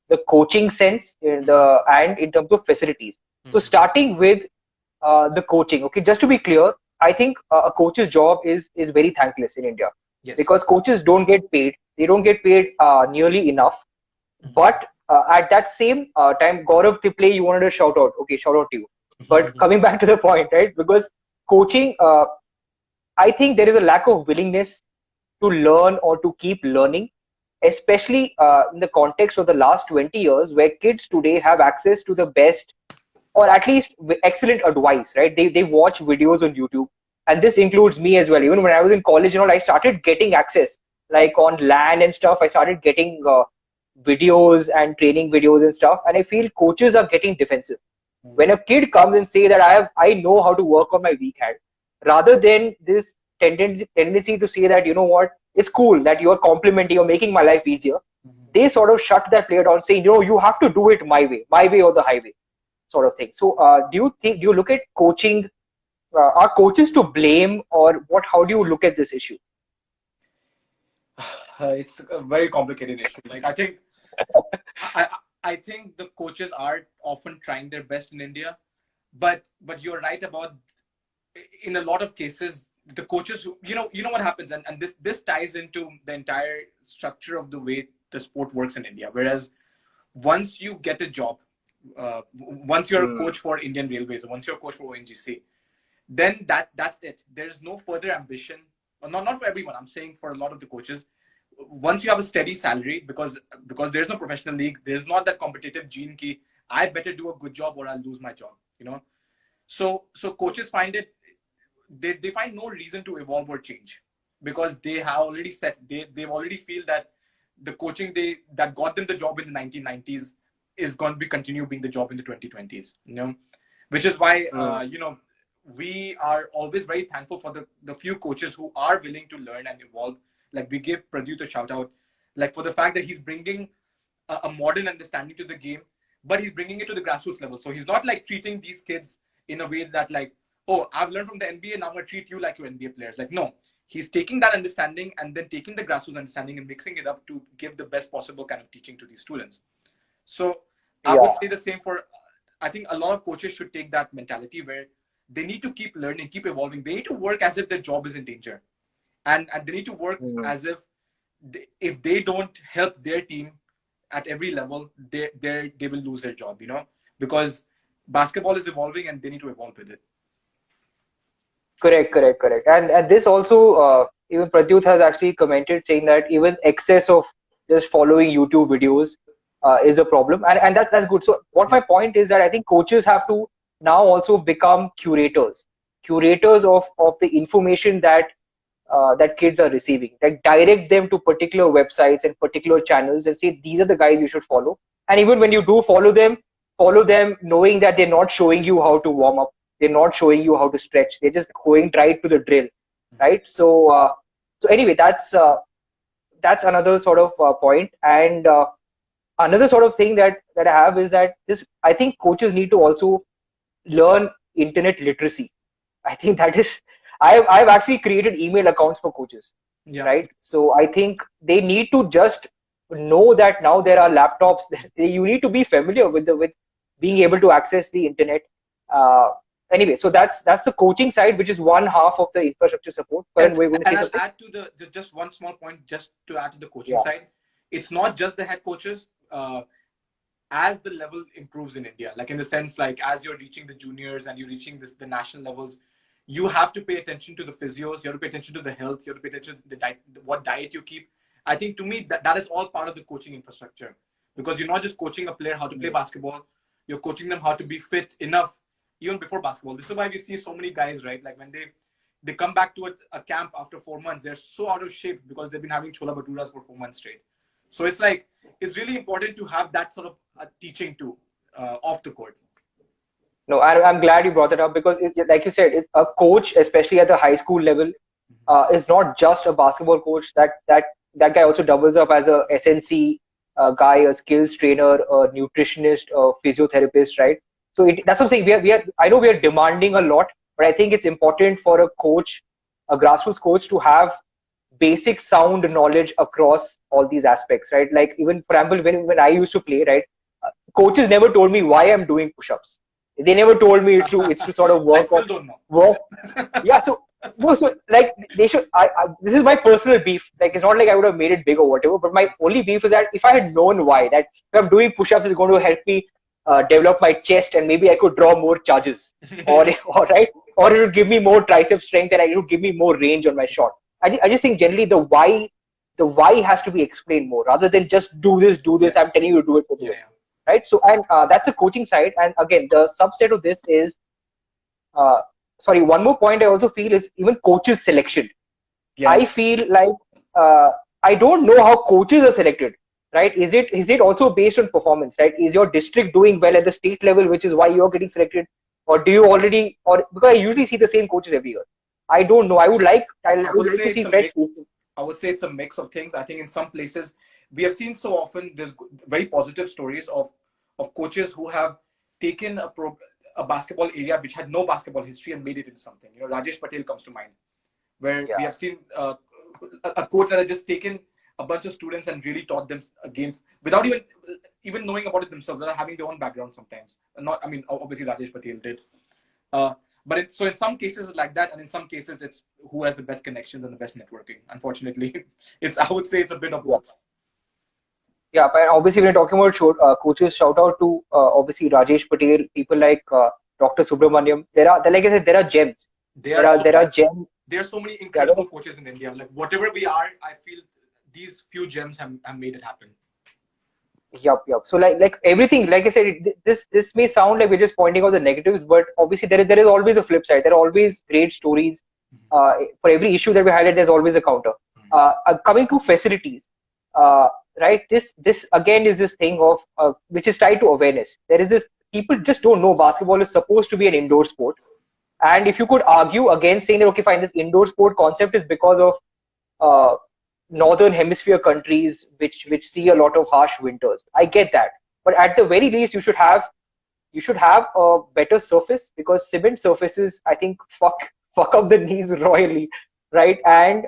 A: the coaching sense and in terms of facilities. So starting with the coaching, okay, just to be clear, I think a coach's job is very thankless in India. Yes. Because coaches don't get paid. They don't get paid nearly enough. But at that same time, Gaurav Tiple, you wanted a shout out. Okay, shout out to you. But coming back to the point, right? Because coaching, I think there is a lack of willingness to learn or to keep learning, especially in the context of the last 20 years, where kids today have access to the best, or at least excellent advice, right? They watch videos on YouTube, and this includes me as well. Even when I was in college, I started getting access, like on LAN and stuff. I started getting videos and training videos and stuff, and I feel coaches are getting defensive. When a kid comes and say that I know how to work on my weak hand, rather than this tendency to say that, what, it's cool that you're complimenting or making my life easier, they sort of shut that player down, saying, you have to do it my way or the highway sort of thing. So do you look at coaching, are coaches to blame, or what? How do you look at this issue?
B: It's a very complicated issue. Like, I think I think the coaches are often trying their best in India, but you're right about, in a lot of cases, the coaches, you know what happens, and this ties into the entire structure of the way the sport works in India. Whereas once you get a job, once you're a coach for Indian Railways, or once you're a coach for ONGC, then that's it. There's no further ambition. Or not for everyone. I'm saying for a lot of the coaches, once you have a steady salary, because there's no professional league, there's not that competitive gene ki I better do a good job or I'll lose my job. So coaches find it. They find no reason to evolve or change, because they have already they've already feel that the coaching that got them the job in the 1990s is going to be continue being the job in the 2020s, which is why we are always very thankful for the few coaches who are willing to learn and evolve. Like we give Pradyut a shout out, like for the fact that he's bringing a modern understanding to the game, but he's bringing it to the grassroots level. So he's not like treating these kids in a way that like, oh, I've learned from the NBA, now I'm going to treat you like your NBA players. Like, no, he's taking that understanding and then taking the grassroots understanding and mixing it up to give the best possible kind of teaching to these students. So I would say the same for, I think a lot of coaches should take that mentality where they need to keep learning, keep evolving. They need to work as if their job is in danger. And they need to work as if they don't help their team at every level, they will lose their job, because basketball is evolving and they need to evolve with it.
A: Correct. And this also, even Pradyut has actually commented saying that even excess of just following YouTube videos is a problem. And that's good. So what my point is that I think coaches have to now also become curators of the information that kids are receiving. Like direct them to particular websites and particular channels and say, these are the guys you should follow. And even when you do follow them knowing that they're not showing you how to warm up. They're not showing you how to stretch. They're just going right to the drill, right? So anyway, that's another sort of point. And another sort of thing that I have is that I think coaches need to also learn internet literacy. I think that is, I've actually created email accounts for coaches, right? So I think they need to just know that now there are laptops. You need to be familiar with being able to access the internet. Anyway, so that's the coaching side, which is one half of the infrastructure support.
B: And I'll add to just one small point, just to add to the coaching side. It's not just the head coaches. As the level improves in India, like in the sense, like as you're reaching the juniors and you're reaching the national levels, you have to pay attention to the physios. You have to pay attention to the health. You have to pay attention to the diet, what diet you keep. I think to me that is all part of the coaching infrastructure, because you're not just coaching a player how to play basketball. You're coaching them how to be fit enough even before basketball. This is why we see so many guys, right? Like when they come back to a camp after 4 months, they're so out of shape because they've been having chola bhaturas for 4 months straight. So it's like, it's really important to have that sort of teaching too off the court.
A: No, I'm glad you brought it up, because like you said, a coach, especially at the high school level, is not just a basketball coach. That guy also doubles up as a SNC guy, a skills trainer, a nutritionist, a physiotherapist, right? So that's what I'm saying. I know we are demanding a lot, but I think it's important for a coach, a grassroots coach, to have basic sound knowledge across all these aspects, right? Like even, for example, when I used to play, right, coaches never told me why I'm doing push-ups. They never told me it's to sort of work.
B: I still don't know.
A: Work. Yeah. So like they should. This is my personal beef. Like it's not like I would have made it big or whatever. But my only beef is that if I had known why, that if I'm doing push-ups is going to help me develop my chest and maybe I could draw more charges, or it would give me more tricep strength and it would give me more range on my shot. I just think generally the why has to be explained more rather than just do this. Yes. I'm telling you to do it for you. Right. So, and that's the coaching side. And again, the subset of this is, one more point I also feel is even coaches selection. Yes. I feel like I don't know how coaches are selected. Right? Is it also based on performance? Right? Is your district doing well at the state level, which is why you're getting selected, or do you already, or because I usually see the same coaches every year? I don't know. I would like to see fresh faces.
B: I would say it's a mix of things. I think in some places we have seen so often there's very positive stories of coaches who have taken a basketball area which had no basketball history and made it into something. Rajesh Patel comes to mind, where we have seen a coach that has just taken a bunch of students and really taught them a game without even knowing about it themselves. They're having their own background sometimes. Obviously Rajesh Patel did. But so in some cases it's like that, and in some cases it's who has the best connections and the best networking. Unfortunately, I would say it's a bit of both.
A: Yeah, but obviously when you're talking about coaches, shout out to obviously Rajesh Patel, people like Dr. Subramaniam. Like I said, there are gems. There are gems.
B: There are so many incredible coaches in India. Like whatever we are, I feel these few gems have made it happen.
A: Yup. So like everything, like I said, this may sound like we're just pointing out the negatives, but obviously there is always a flip side. There are always great stories. For every issue that we highlight, there's always a counter. Coming to facilities, right? This again is this thing of which is tied to awareness. There is this, people just don't know basketball is supposed to be an indoor sport. And if you could argue against saying that, okay, fine, this indoor sport concept is because of northern hemisphere countries which see a lot of harsh winters. I get that, but at the very least, you should have a better surface, because cement surfaces, I think, fuck up the knees royally, right? And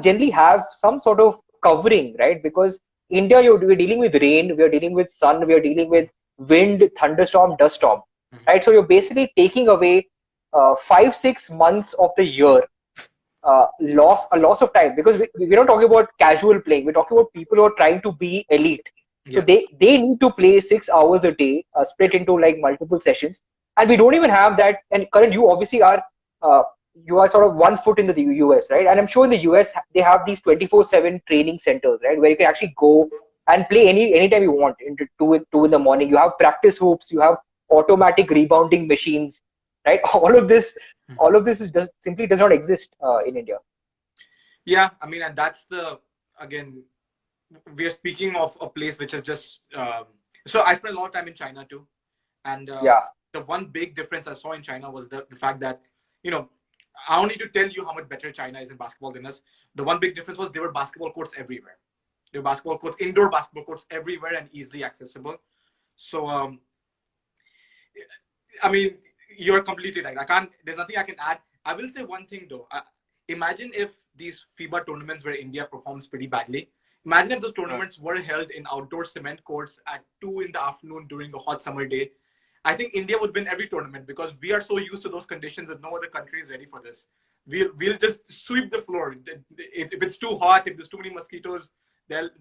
A: generally have some sort of covering, right? Because India, we're dealing with rain, we're dealing with sun, we're dealing with wind, thunderstorm, dust storm, right? So you're basically taking away 5-6 months of the year, loss of time, because we're not talking about casual playing. We're talking about people who are trying to be elite. So they need to play 6 hours a day, split into like multiple sessions, and we don't even have that. And Karan, you obviously are you are sort of 1 foot in the US, right? And I'm sure in the US they have these 24/7 training centers, right, where you can actually go and play anytime you want into 2 in the morning. You have practice hoops, you have automatic rebounding machines, right? All of this is just simply does not exist in India.
B: Yeah, I mean, and that's again, we are speaking of a place which is just so I spent a lot of time in China too, and the one big difference I saw in China was the fact that, you know, I don't need to tell you how much better China is in basketball than us. The one big difference was there were basketball courts everywhere. There were basketball courts, indoor basketball courts everywhere, and easily accessible. So I mean, you're completely right. There's nothing I can add. I will say one thing though. Imagine if these FIBA tournaments where India performs pretty badly, imagine if those tournaments were held in outdoor cement courts at 2 in the afternoon during a hot summer day. I think India would win every tournament, because we are so used to those conditions that no other country is ready for this. We'll just sweep the floor. If it's too hot, if there's too many mosquitoes,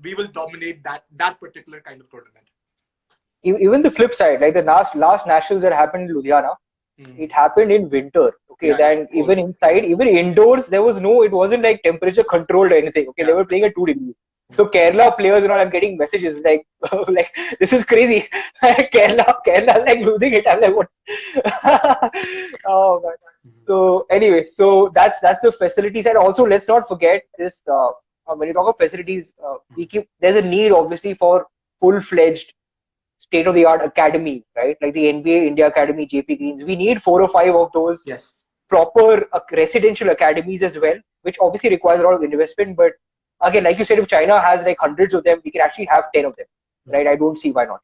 B: we will dominate that particular kind of tournament.
A: Even the flip side, like the last nationals that happened in Ludhiana, it happened in winter. Okay, then even inside, even indoors, it wasn't like temperature controlled or anything. Okay, they were playing at 2 degrees. So Kerala players, I'm getting messages like, like, this is crazy. Kerala like losing it. I'm like, what? Oh my God. So anyway, so that's the facilities, and also let's not forget this. When you talk of facilities, there's a need obviously for full-fledged state-of-the-art academy, right? Like the NBA India Academy, JP Greens. We need 4 or 5 of those proper residential academies as well, which obviously requires a lot of investment. But again, like you said, if China has like hundreds of them, we can actually have 10 of them, right? I don't see why not.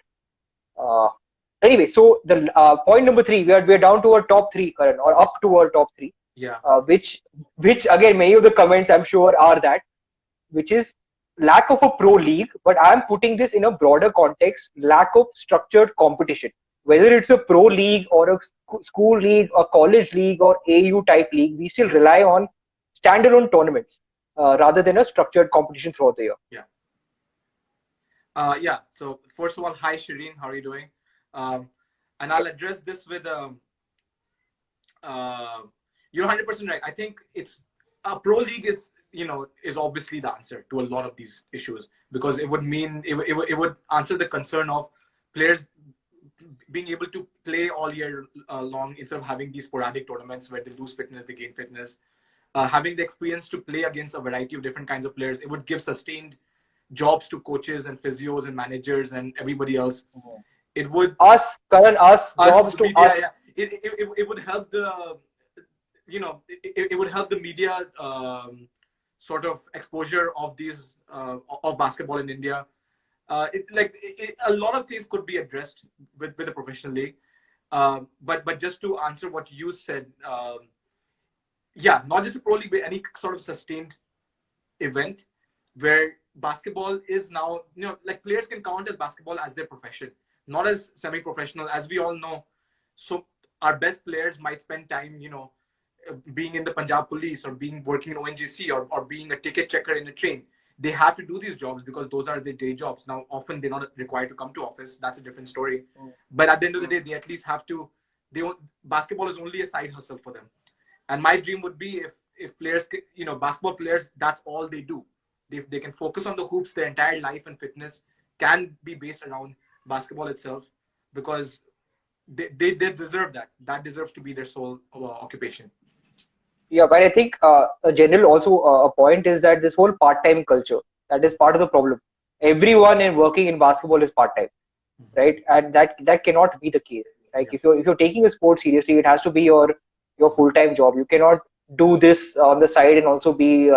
A: Anyway, so the point number 3, we are down to our top 3, Karan, or up to our top 3.
B: Yeah.
A: Which again, many of the comments I'm sure are that, which is lack of a pro league, but I'm putting this in a broader context, lack of structured competition. Whether it's a pro league or a school league or college league or AU type league, we still rely on standalone tournaments rather than a structured competition throughout the year.
B: Yeah. So first of all, hi Shireen, how are you doing? And I'll address this with you're 100% right. I think it's a pro league is obviously the answer to a lot of these issues, because it would mean it would answer the concern of players being able to play all year long instead of having these sporadic tournaments where they lose fitness, they gain fitness. Having the experience to play against a variety of different kinds of players, it would give sustained jobs to coaches and physios and managers and everybody else. It would
A: jobs to us.
B: Yeah. It would help the it would help the media sort of exposure of these of basketball in India. A lot of things could be addressed with the professional league, but just to answer what you said, not just a pro league, but any sort of sustained event where basketball is now, like players can count as basketball as their profession, not as semi-professional, as we all know. So our best players might spend time, being in the Punjab police or working in ONGC or being a ticket checker in a train. They have to do these jobs because those are their day jobs. Now, often they're not required to come to office. That's a different story. But at the end of the day, they at least have to. Basketball is only a side hustle for them. And my dream would be if players, basketball players, that's all they do. They can focus on the hoops. Their entire life and fitness can be based around basketball itself, because they deserve that. That deserves to be their sole occupation.
A: Yeah, but I think a general also a point is that this whole part-time culture, that is part of the problem. Everyone in working in basketball is part-time, right? And that cannot be the case. Like
B: Yeah.
A: if you're taking a sport seriously, it has to be your full-time job. You cannot do this on the side and also be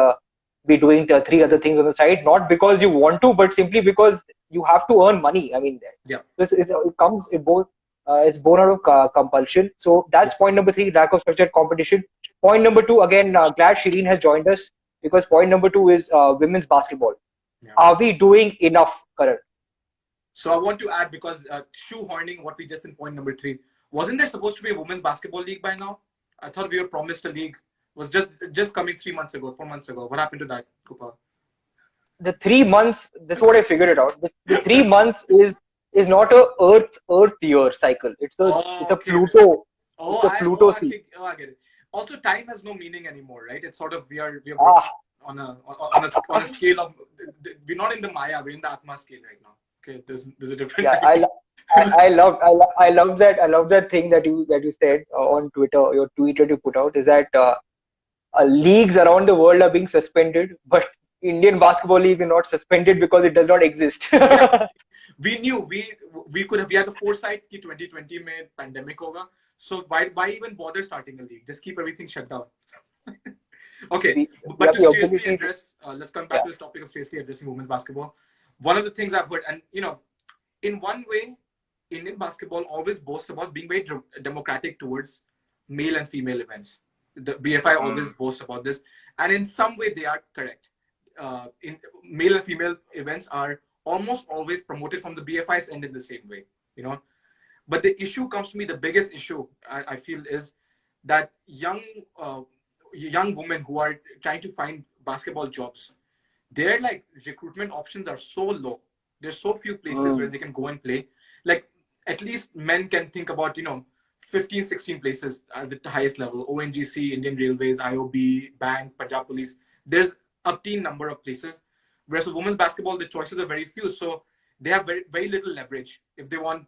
A: doing the three other things on the side, not because you want to, but simply because you have to earn money. I mean,
B: Yeah.
A: it comes in both. It's born out of compulsion. So
B: Yeah.
A: that's point number three: lack of structured competition. Point number two, again, glad Shireen has joined us, because point number two is women's basketball.
B: Yeah.
A: Are we doing enough, Karan?
B: So I want to add, because shoehorning what we just in point number three, wasn't there supposed to be a women's basketball league by now? I thought we were promised a league. Was just coming 3 months ago, 4 months ago. What happened to that, Gopal?
A: The 3 months, this is what I figured it out. The 3 months is not a Earth year cycle. It's a
B: Oh,
A: it's a
B: okay.
A: Pluto.
B: Oh,
A: It's a Pluto
B: I
A: season.
B: think. Oh, I get it. Also, time has no meaning anymore, right? It's sort of we are working
A: Ah,
B: on a scale of, we're not in the Maya, we're in the Atma scale right now. Okay, there's a different
A: yeah.
B: idea.
A: I love that thing that you said on Twitter. Your tweet that you put out is that leagues around the world are being suspended, but Indian basketball league is not suspended because it does not exist.
B: Yeah, we knew we had the foresight कि 2020 में pandemic होगा. So why even bother starting a league? Just keep everything shut down. Okay,
A: We
B: but
A: have
B: to
A: the
B: seriously
A: ability to,
B: address, let's come back
A: yeah.
B: to this topic of seriously addressing women's basketball. One of the things I've heard, and in one way, Indian basketball always boasts about being very democratic towards male and female events. The BFI always boasts about this, and in some way they are correct. In male and female events are almost always promoted from the BFI's end in the same way, But the issue comes to me. The biggest issue I feel is that young women who are trying to find basketball jobs, their like recruitment options are so low. There's so few places where they can go and play. Like at least men can think about 15, 16 places at the highest level: ONGC, Indian Railways, IOB, Bank, Punjab Police. There's a teen number of places. Whereas for women's basketball, the choices are very few. So they have very, very little leverage. If they want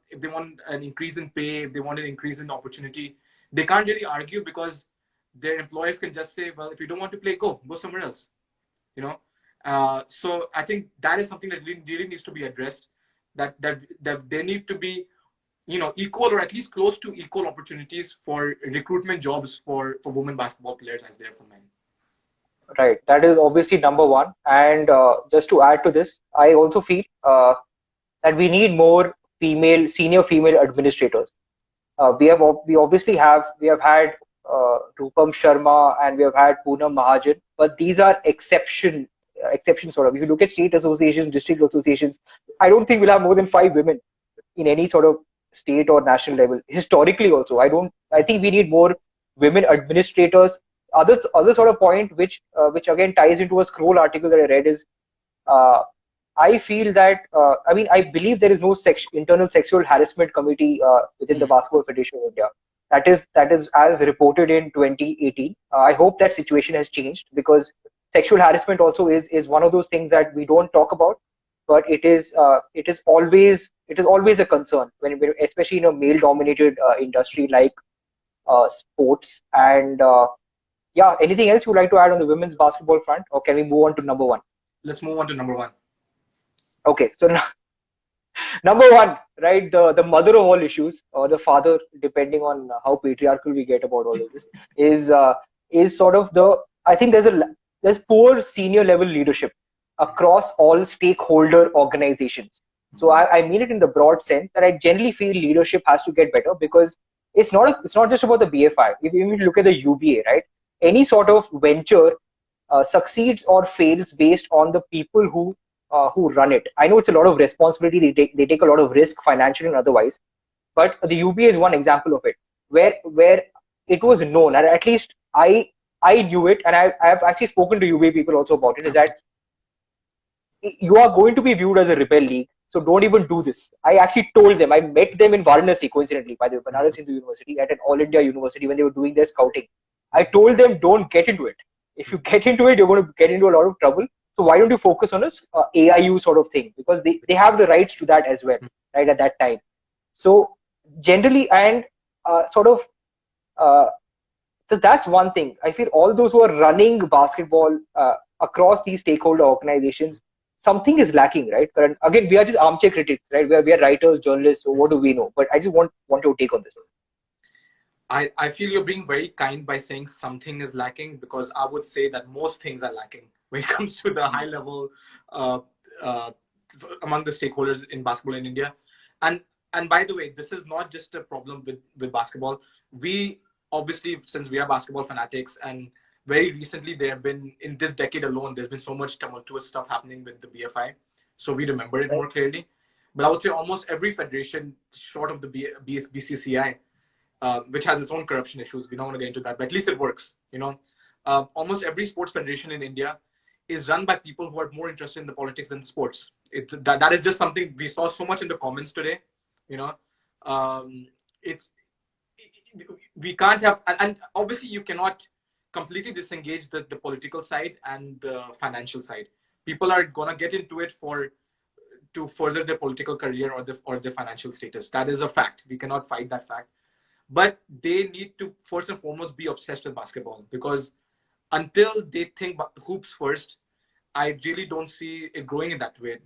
B: an increase in pay, if they want an increase in opportunity, they can't really argue, because their employers can just say, well, if you don't want to play, go somewhere else. So I think that is something that really needs to be addressed. That there need to be equal, or at least close to equal, opportunities for recruitment jobs for women basketball players as there for men.
A: Right. That is obviously number one. And just to add to this, I also feel that we need more senior female administrators. We obviously have had Rupam Sharma, and we have had Poonam Mahajan, but these are exceptions sort of. If you look at state associations, district associations, I don't think we'll have more than 5 women in any sort of state or national level. Historically also, I think we need more women administrators. Other sort of point which again ties into a scroll article that I read is, I feel that I believe there is no internal sexual harassment committee within the Basketball Federation of India. That is as reported in 2018. I hope that situation has changed, because sexual harassment also is one of those things that we don't talk about, but it is always a concern especially in a male dominated industry like sports. And yeah, anything else you'd like to add on the women's basketball front, or can we move on to number one?
B: Let's move on to number one.
A: Okay, so number one, right, the mother of all issues, or the father, depending on how patriarchal we get about all of this, is sort of I think there's poor senior level leadership across all stakeholder organizations. So I mean it in the broad sense that I generally feel leadership has to get better, because it's not just about the BFI. If you look at the UBA, right, any sort of venture succeeds or fails based on the people who run it. I know it's a lot of responsibility. They take a lot of risk, financial and otherwise. But the UBA is one example of it, where it was known, and at least I knew it, and I've actually spoken to UBA people also about it, is that you are going to be viewed as a rebel league, so don't even do this. I actually told them, I met them in Varanasi, coincidentally, by the way, Banaras Hindu University, at an All India university, when they were doing their scouting. I told them, don't get into it. If you get into it, you're going to get into a lot of trouble. So why don't you focus on a AIU sort of thing? Because they have the rights to that as well, right, at that time. So generally, and sort of So that's one thing. I feel all those who are running basketball across these stakeholder organizations, something is lacking, right? Karan? Again, we are just armchair critics, right? We are writers, journalists, so what do we know? But I just want your take on this.
B: I feel you're being very kind by saying something is lacking, because I would say that most things are lacking when it comes to the high level uh, uh, among the stakeholders in basketball in India. And and by the way, this is not just a problem with basketball. We obviously, since we are basketball fanatics, and very recently there have been, in this decade alone, there's been so much tumultuous stuff happening with the BFI, so we remember it
A: Right?
B: more clearly. But I would say almost every federation, short of the BCCI, which has its own corruption issues. We don't want to get into that, but at least it works. Almost every sports federation in India is run by people who are more interested in the politics than the sports. That is just something we saw so much in the comments today. You know, it's we can't have, and obviously you cannot completely disengage the political side and the financial side. People are gonna get into it to further their political career or their financial status. That is a fact. We cannot fight that fact. But they need to first and foremost be obsessed with basketball, because until they think hoops first, I really don't see it growing in that way.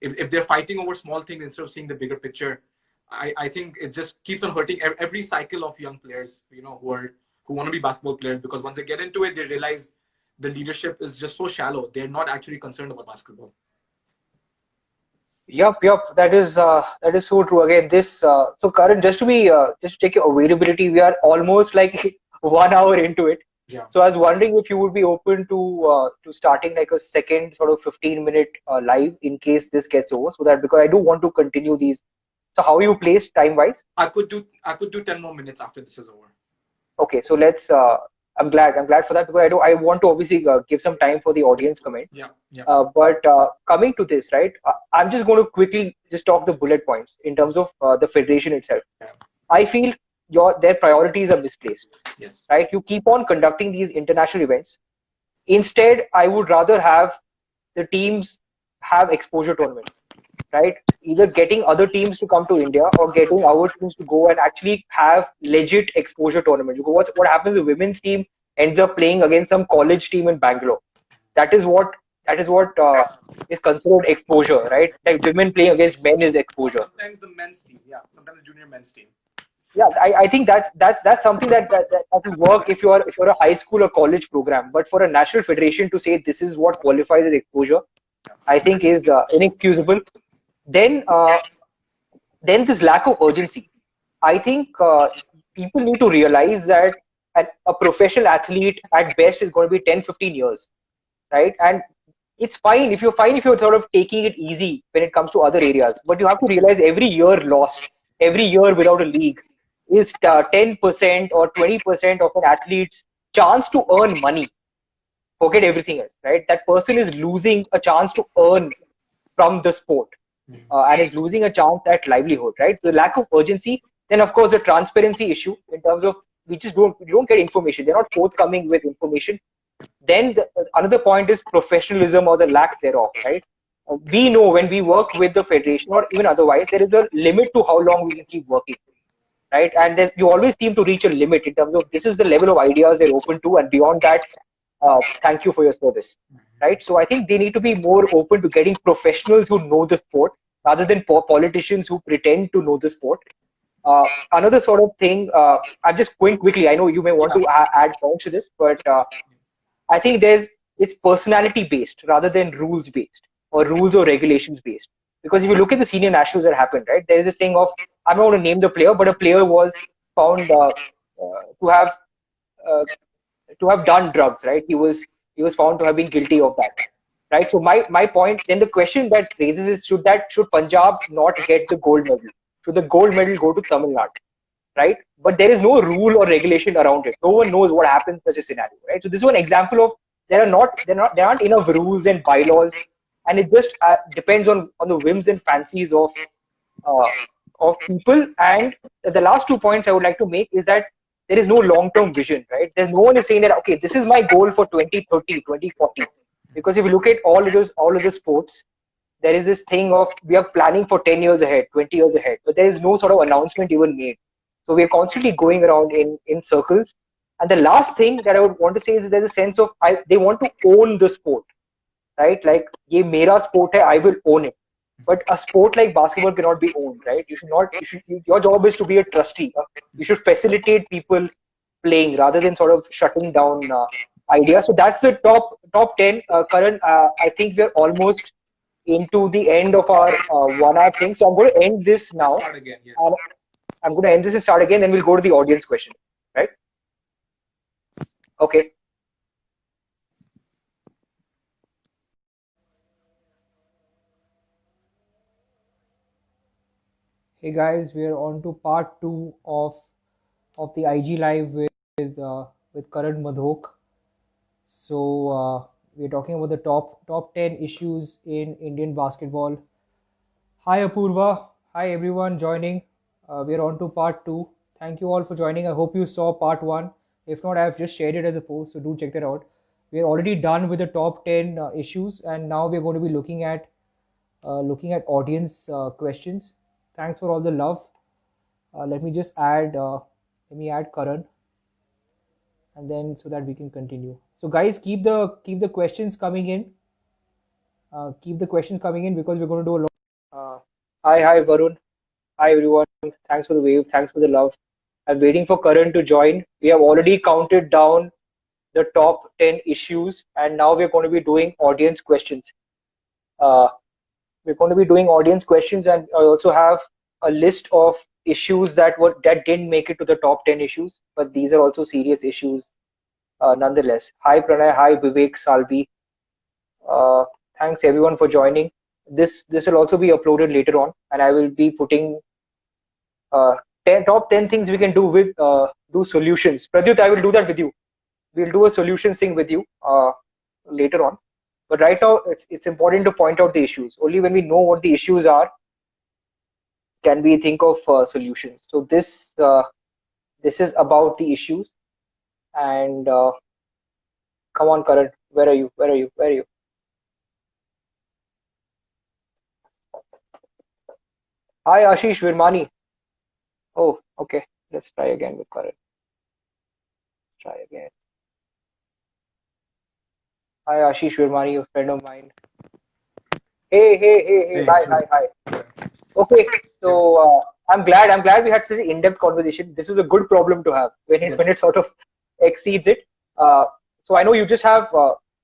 B: If they're fighting over small things instead of seeing the bigger picture, I think it just keeps on hurting every cycle of young players, who want to be basketball players, because once they get into it, they realize the leadership is just so shallow. They're not actually concerned about basketball.
A: Yup. That is so true. Again, this so Karan, just to take your availability, we are almost like 1 hour into it.
B: Yeah.
A: So I was wondering if you would be open to starting like a second sort of 15-minute live in case this gets over, so that because I do want to continue these. So how you placed time wise?
B: I could do 10 more minutes after this is over.
A: Okay, so let's. I'm glad for that, because I want to obviously give some time for the audience comment.
B: Yeah.
A: But coming to this, right? I'm just going to quickly just talk the bullet points in terms of the federation itself.
B: Yeah.
A: I feel their priorities are misplaced.
B: Yes.
A: Right? You keep on conducting these international events. Instead, I would rather have the teams have exposure tournaments, right? Either getting other teams to come to India or getting our teams to go and actually have legit exposure tournament. You go, what happens? The women's team ends up playing against some college team in Bangalore. That is what is considered exposure, right? Like women playing against men is exposure.
B: Sometimes the men's team, yeah. Sometimes the junior men's team.
A: Yeah, I think that's something that will work if you're a high school or college program. But for a national federation to say this is what qualifies as exposure, I think is inexcusable. Then this lack of urgency. I think people need to realize that a professional athlete at best is going to be 10-15 years, right? And it's fine if you're sort of taking it easy when it comes to other areas, but you have to realize every year lost, every year without a league is 10% or 20% of an athlete's chance to earn money. Forget everything else, right? That person is losing a chance to earn from the sport. And is losing a chance at livelihood, right? The lack of urgency. Then, of course, the transparency issue in terms of we don't get information. They're not forthcoming with information. Then another point is professionalism or the lack thereof, right? We know when we work with the federation or even otherwise, there is a limit to how long we can keep working, right? And you always seem to reach a limit in terms of this is the level of ideas they're open to, and beyond that, thank you for your service, right? So I think they need to be more open to getting professionals who know the sport rather than politicians who pretend to know the sport. Another sort of thing, I'm just going quickly. I know you may want to add points to this, but I think it's personality based rather than rules based or rules or regulations based. Because if you look at the senior nationals that happened, right, there is this thing of, I'm not going to name the player, but a player was found to have done drugs, right? He was found to have been guilty of that, right? So my point, then the question that raises is, should Punjab not get the gold medal? Should the gold medal go to Tamil Nadu, right? But there is no rule or regulation around it. No one knows what happens in such a scenario, right? So this is one example of there aren't enough rules and bylaws, and it just depends on the whims and fancies of people. And the last 2 points I would like to make is that there is no long-term vision, right? There's no one is saying that, okay, this is my goal for 2030, 2040. Because if you look at all of the sports, there is this thing of we are planning for 10 years ahead, 20 years ahead, but there is no sort of announcement even made. So we are constantly going around in circles. And the last thing that I would want to say is there's a sense of they want to own the sport, right? Like, ye mera sport hai, I will own it. But a sport like basketball cannot be owned, right? You should not. Your job is to be a trustee. You should facilitate people playing rather than sort of shutting down ideas. So that's the top 10. Karan, I think we're almost into the end of our 1 hour thing. So I'm going to end this now.
B: Start again, yes.
A: I'm going to end this and start again. Then we'll go to the audience question, right? Okay.
C: Hey guys, we're on to part 2 of the IG live with Karan Madhok. So we're talking about the top 10 issues in Indian basketball. Hi Apurva, hi everyone joining. We're on to part 2. Thank you all for joining. I hope you saw part 1. If not, I've just shared it as a post, so do check that out. We're already done with the top 10 issues, and now we're going to be looking at audience questions. Thanks for all the love. Let me just add Karan, and then so that we can continue. So guys, keep the questions coming in. Keep the questions coming in because we're going to do a lot.
A: Hi Varun. Hi everyone. Thanks for the wave. Thanks for the love. I'm waiting for Karan to join. We have already counted down the top 10 issues, and now we're going to be doing audience questions. We're going to be doing audience questions, and I also have a list of issues that didn't make it to the top 10 issues, but these are also serious issues nonetheless. Hi Pranay, hi Vivek Salvi. Thanks everyone for joining. This will also be uploaded later on, and I will be putting top 10 things we can do with do solutions. Pradyut, I will do that with you. We'll do a solution thing with you later on. But right now, it's important to point out the issues. Only when we know what the issues are, can we think of solutions. So this is about the issues. And come on, Karan, where are you? Hi, Ashish Virmani. Oh, okay. Let's try again with Karan. Try again. Hi, Ashish Virmani, a friend of mine. Hey. Hi. Okay, so I'm glad we had such an in-depth conversation. This is a good problem to have when it sort of exceeds it. So I know you just have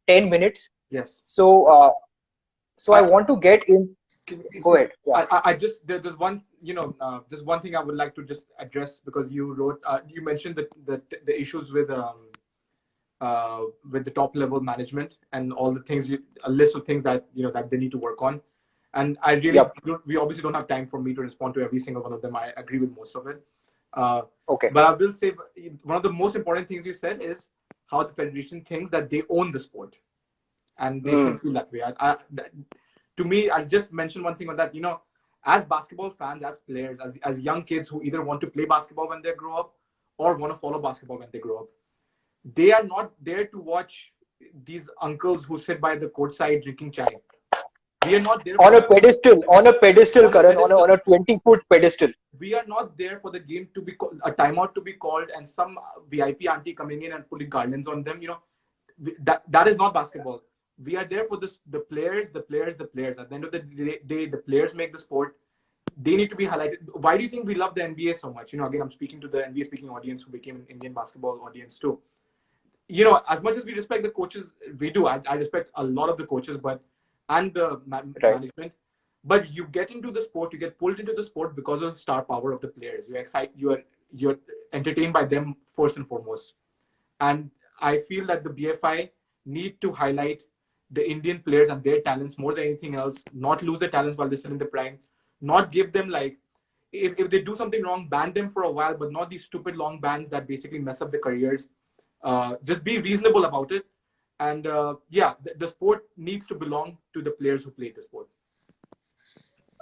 A: 10 minutes.
B: Yes.
A: So I want to get in. Go ahead.
B: Yeah. I just there's one there's one thing I would like to just address, because you wrote you mentioned the issues with the top level management and all the things, a list of things that that they need to work on. And I really we obviously don't have time for me to respond to every single one of them. I agree with most of it.
A: Okay.
B: But I will say one of the most important things you said is how the federation thinks that they own the sport, and they should feel that way. To me, I'll just mention one thing on that. As basketball fans, as players, as young kids who either want to play basketball when they grow up or want to follow basketball when they grow up, they are not there to watch these uncles who sit by the courtside drinking chai. We are not there
A: on a pedestal, Karan, on a 20-foot pedestal.
B: We are not there for the game to be a timeout to be called and some VIP auntie coming in and putting garlands on them. That is not basketball. We are there for the players. At the end of the day, the players make the sport. They need to be highlighted. Why do you think we love the NBA so much? Again, I'm speaking to the NBA speaking audience who became an Indian basketball audience too. As much as we respect the coaches, we do. I respect a lot of the coaches, and the management. But you get into the sport, you get pulled into the sport because of the star power of the players. You're entertained by them first and foremost. And I feel that the BFI need to highlight the Indian players and their talents more than anything else, not lose their talents while they're still in the prime, not give them if they do something wrong, ban them for a while, but not these stupid long bans that basically mess up their careers. Just be reasonable about it. And the sport needs to belong to the players who play the sport.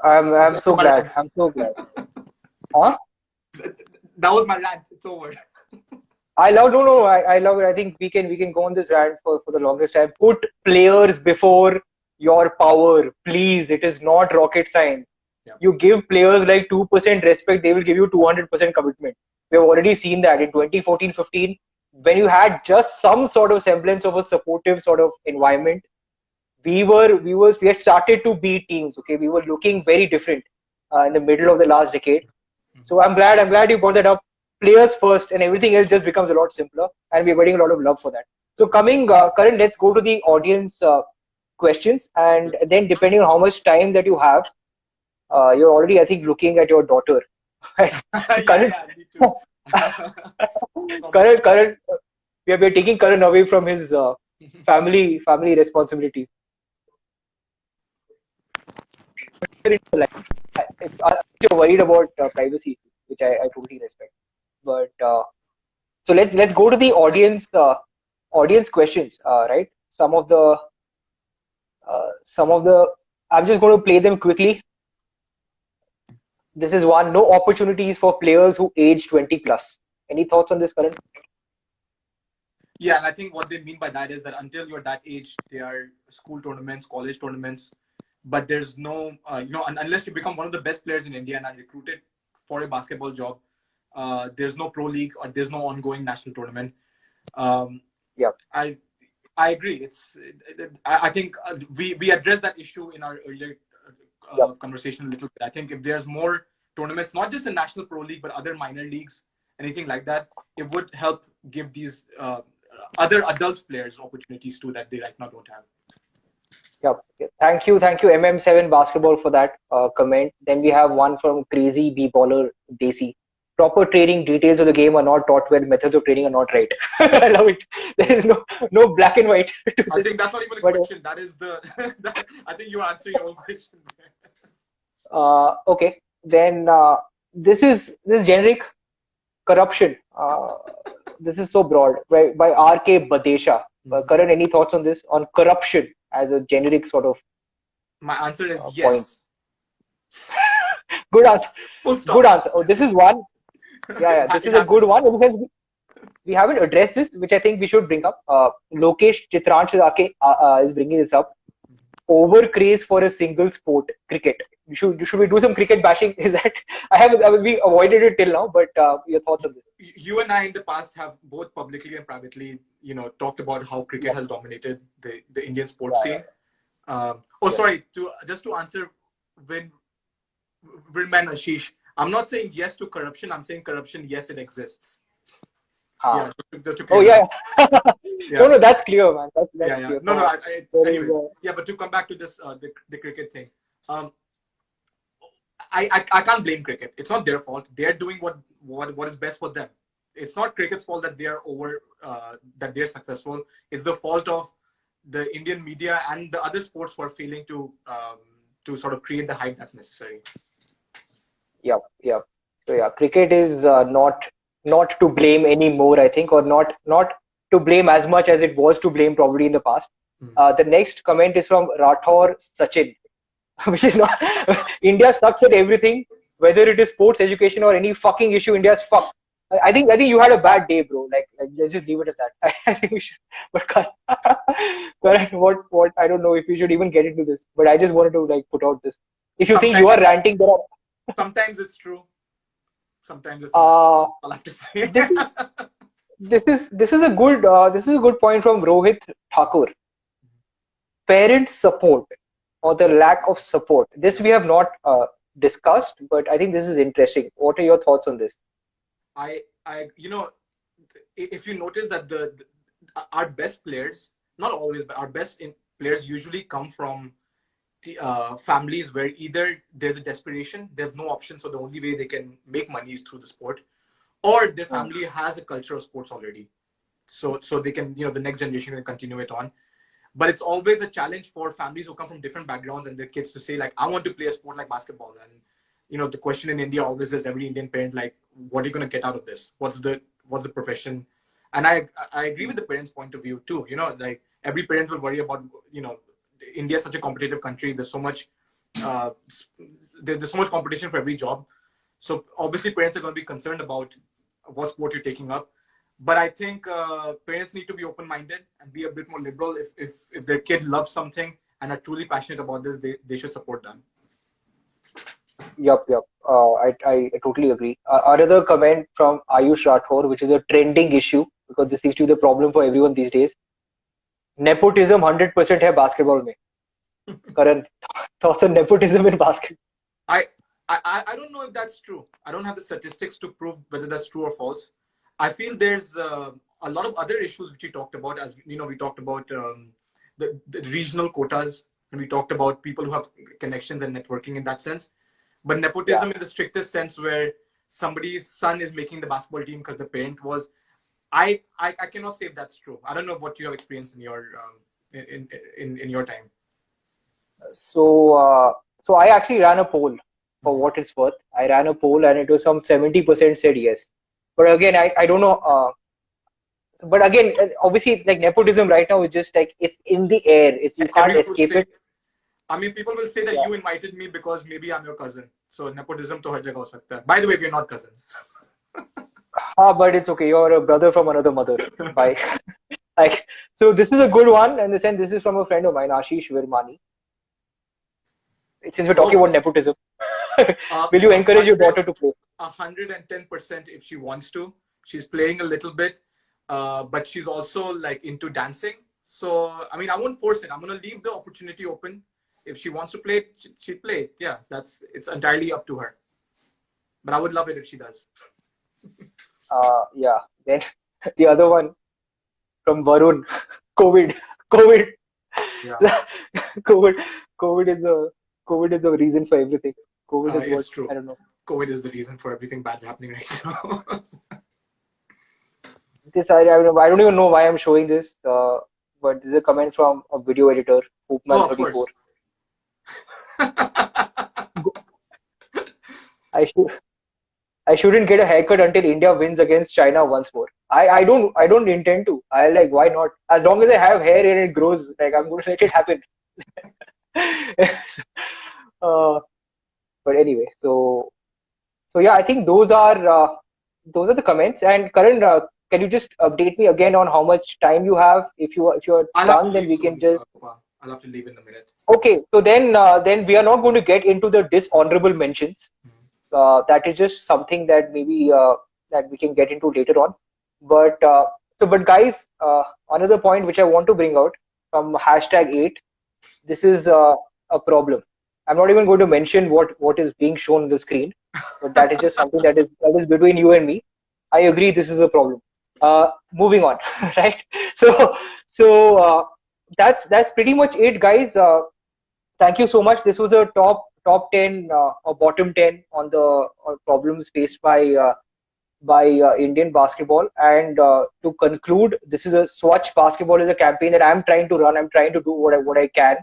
A: I'm so glad. Huh?
B: That was my rant. It's over.
A: I love it. I think we can go on this rant for the longest time. Put players before your power, please. It is not rocket science. Yeah. You give players 2% respect, they will give you 200% commitment. We have already seen that in 2014-15. when you had just some sort of semblance of a supportive sort of environment, we had started to beat teams. Okay, we were looking very different in the middle of the last decade. So I'm glad you brought that up. Players first, and everything else just becomes a lot simpler, and we're getting a lot of love for that. So coming, Karan, let's go to the audience questions, and then depending on how much time that you have, you're already, I think, looking at your daughter. Karan,
B: Me too.
A: Karan, we're taking Karan away from his family responsibilities. If you're worried about privacy, which I totally respect, but so let's go to the audience questions, right? Some of the I'm just going to play them quickly. This is one: no opportunities for players who age 20 plus. Any thoughts on this, Karan?
B: Yeah, and I think what they mean by that is that until you're that age, there are school tournaments, college tournaments, but there's no, unless you become one of the best players in India and are recruited for a basketball job, there's no pro league or there's no ongoing national tournament.
A: Yeah,
B: I agree. I think we addressed that issue in our earlier conversation a little bit. I think if there's more tournaments, not just the national pro league, but other minor leagues, anything like that, it would help give these other adult players opportunities too that they right now don't have.
A: Yeah. Thank you, MM7 Basketball, for that comment. Then we have one from Crazy B Baller Desi. Proper training details of the game are not taught well. Methods of training are not right. I love it. There is no black and white.
B: I think that's not even a question. That is the. I think you are answering your own question.
A: Okay. Then this is generic corruption. This is so broad, right? By R.K. Badesha. Karan, any thoughts on this? On corruption as a generic sort of.
B: My answer is yes.
A: Good answer.
B: Full stop.
A: Good answer. Oh, this is one. Yeah. This is a good one. In the sense, we haven't addressed this, which I think we should bring up. Lokesh Chitransh is bringing this up. Over craze for a single sport, cricket. Should we do some cricket bashing? Is that we avoided it till now, but your thoughts on this?
B: You and I in the past have both publicly and privately, talked about how cricket has dominated the Indian sports scene. Sorry. To answer Winman Ashish, I'm not saying yes to corruption. I'm saying corruption, yes, it exists. Yeah, just to clear
A: Yeah. No, that's clear, man. That's clear.
B: No. Anyways, but to come back to this, the cricket thing, I can't blame cricket. It's not their fault. They're doing what is best for them. It's not cricket's fault that they are that they're successful. It's the fault of the Indian media and the other sports who are failing to sort of create the hype that's necessary.
A: Yeah. So yeah, cricket is not to blame anymore, I think, or not to blame as much as it was to blame probably in the past. The next comment is from Rathor Sachin, which is not India sucks at everything, whether it is sports, education, or any fucking issue. India's fucked. I think you had a bad day, bro. Like let's just leave it at that. I think we should. But Karan, what? I don't know if we should even get into this, but I just wanted to put out this. If you think you are ranting, there are.
B: Sometimes it's true. Sometimes it's not. I'll have to say.
A: This is a good point from Rohit Thakur. Parent support or the lack of support. This we have not discussed, but I think this is interesting. What are your thoughts on this?
B: If you notice that our best players, not always, but our best players usually come from families where either there's a desperation, they have no option, so the only way they can make money is through the sport, or their family has a culture of sports already, so they can, the next generation can continue it on. But it's always a challenge for families who come from different backgrounds and their kids to say, I want to play a sport like basketball. And the question in India always is, every Indian parent, what are you going to get out of this? What's the profession? And I agree with the parents' point of view too. Every parent will worry about, India is such a competitive country. There's so much competition for every job. So obviously parents are going to be concerned about what sport you're taking up. But I think parents need to be open-minded and be a bit more liberal. If their kid loves something and are truly passionate about this, they should support them.
A: Yup. I totally agree. Another comment from Ayush Rathore, which is a trending issue. because this seems to be the problem for everyone these days. Nepotism 100% है basketball में. Karan, thoughts on nepotism in basketball?
B: I don't know if that's true. I don't have the statistics to prove whether that's true or false. I feel there's a lot of other issues which we talked about. As you know, we talked about the regional quotas, and we talked about people who have connections and networking in that sense. But nepotism in the strictest sense, where somebody's son is making the basketball team because the parent was, I cannot say if that's true. I don't know what you have experienced in your in your time.
A: So I actually ran a poll for what it's worth. I ran a poll and it was some 70% said yes. But again, I don't know. But again, obviously, like nepotism right now is just like it's in the air. You can't escape it.
B: I mean, people will say that you invited me because maybe I'm your cousin. So nepotism to har jagah ho sakta hai. By the way, we're not cousins.
A: But it's okay. You're a brother from another mother. Bye. Like, so this is a good one, and this is from a friend of mine, Ashish Virmani. Since we're talking about nepotism, will you encourage your daughter to play?
B: 110% if she wants to. She's playing a little bit, but she's also like into dancing. So I mean, I won't force it. I'm gonna leave the opportunity open. If she wants to play it, she'll play it. Yeah, it's entirely up to her. But I would love it if she does.
A: Yeah. Then the other one from Varun, COVID.
B: Yeah.
A: COVID is the reason for everything. COVID is
B: it's true.
A: I don't know.
B: COVID is the reason for everything bad happening right now.
A: I don't even know why I'm showing this. But this is a comment from a video editor, Hoopman34. I shouldn't get a haircut until India wins against China once more. I don't intend to. I like, why not? As long as I have hair and it grows, like I'm going to let it happen. But anyway, so yeah, I think those are the comments. And Karan, can you just update me again on how much time you have? If you're done, then we can just.
B: I'll have to leave in a minute.
A: Okay, so then we are not going to get into the dishonorable mentions. That is just something that maybe that we can get into later on. But guys, another point which I want to bring out from #8. This is a problem. I'm not even going to mention what is being shown on the screen, but that is just something that is between you and me. I agree, this is a problem. Moving on, right? So that's pretty much it, guys. Thank you so much. This was a top 10 or bottom 10 on the problems faced by Indian basketball. And to conclude, this is a Swacch basketball is a campaign that I'm trying to run. I'm trying to do what I can,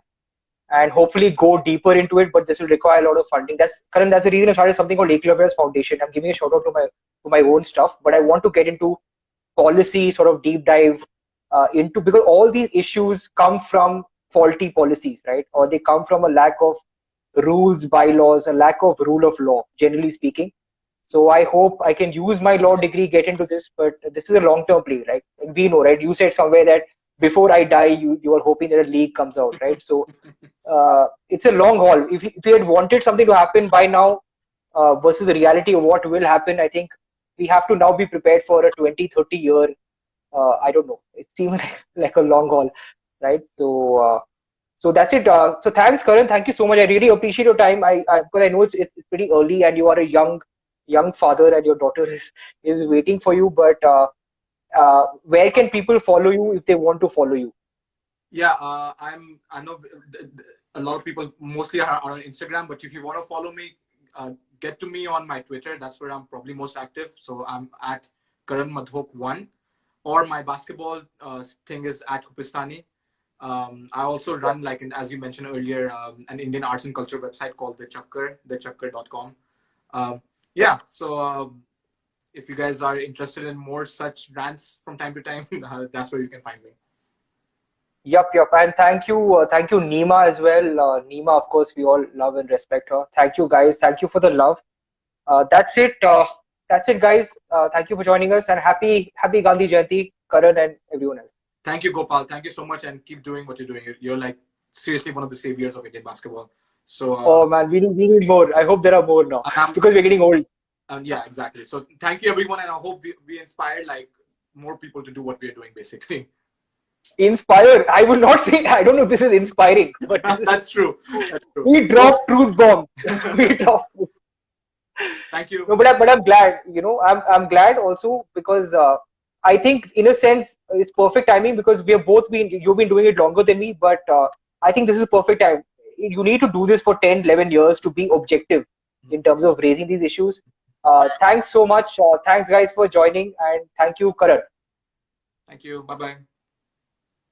A: and hopefully go deeper into it. But this will require a lot of funding. That's the reason I started something called Ekal Affairs Foundation. I'm giving a shout out to my own stuff, but I want to get into policy, sort of deep dive into, because all these issues come from faulty policies, right? Or they come from a lack of rules, bylaws, a lack of rule of law, generally speaking. So I hope I can use my law degree, get into this, but this is a long-term play, right? Like we know, right? You said somewhere that before I die, you are hoping that a league comes out, right? So it's a long haul. If you had wanted something to happen by now versus the reality of what will happen, I think we have to now be prepared for a 20, 30 year, I don't know. It seems like a long haul, right? So that's it. So thanks, Karan. Thank you so much. I really appreciate your time. Because I know it's pretty early and you are a young father and your daughter is waiting for you. But where can people follow you if they want to follow you?
B: Yeah, I know a lot of people mostly are on Instagram, but if you want to follow me, get to me on my Twitter. That's where I'm probably most active. So I'm at Karan Madhok 1, or my basketball thing is at Hupistani. I also run, like as you mentioned earlier, an Indian arts and culture website called thechakkar.com. Yeah, so if you guys are interested in more such rants from time to time, that's where you can find me.
A: Yup. And thank you, Neema as well. Neema, of course, we all love and respect her. Thank you, guys. Thank you for the love. That's it. That's it, guys. Thank you for joining us, and happy Gandhi Jayanti, Karan and everyone else.
B: Thank you, Gopal. Thank you so much, and keep doing what you're doing. You're like seriously one of the saviors of Indian basketball. So.
A: Oh man, we need more. I hope there are more now because we're getting old.
B: Yeah, exactly. So thank you, everyone, and I hope we inspired like more people to do what we are doing, basically.
A: Inspire. I will not say. I don't know if this is inspiring, but this is,
B: That's true. That's true.
A: we drop truth bomb. We drop.
B: Thank you.
A: No, but I'm glad. I'm glad also because I think in a sense it's perfect timing because we have both been. You've been doing it longer than me, but I think this is a perfect time. You need to do this for 10, 11 years to be objective in terms of raising these issues. Thanks so much. Thanks guys for joining, and thank you, Karan.
B: Thank you. Bye bye.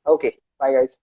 A: Okay, bye guys.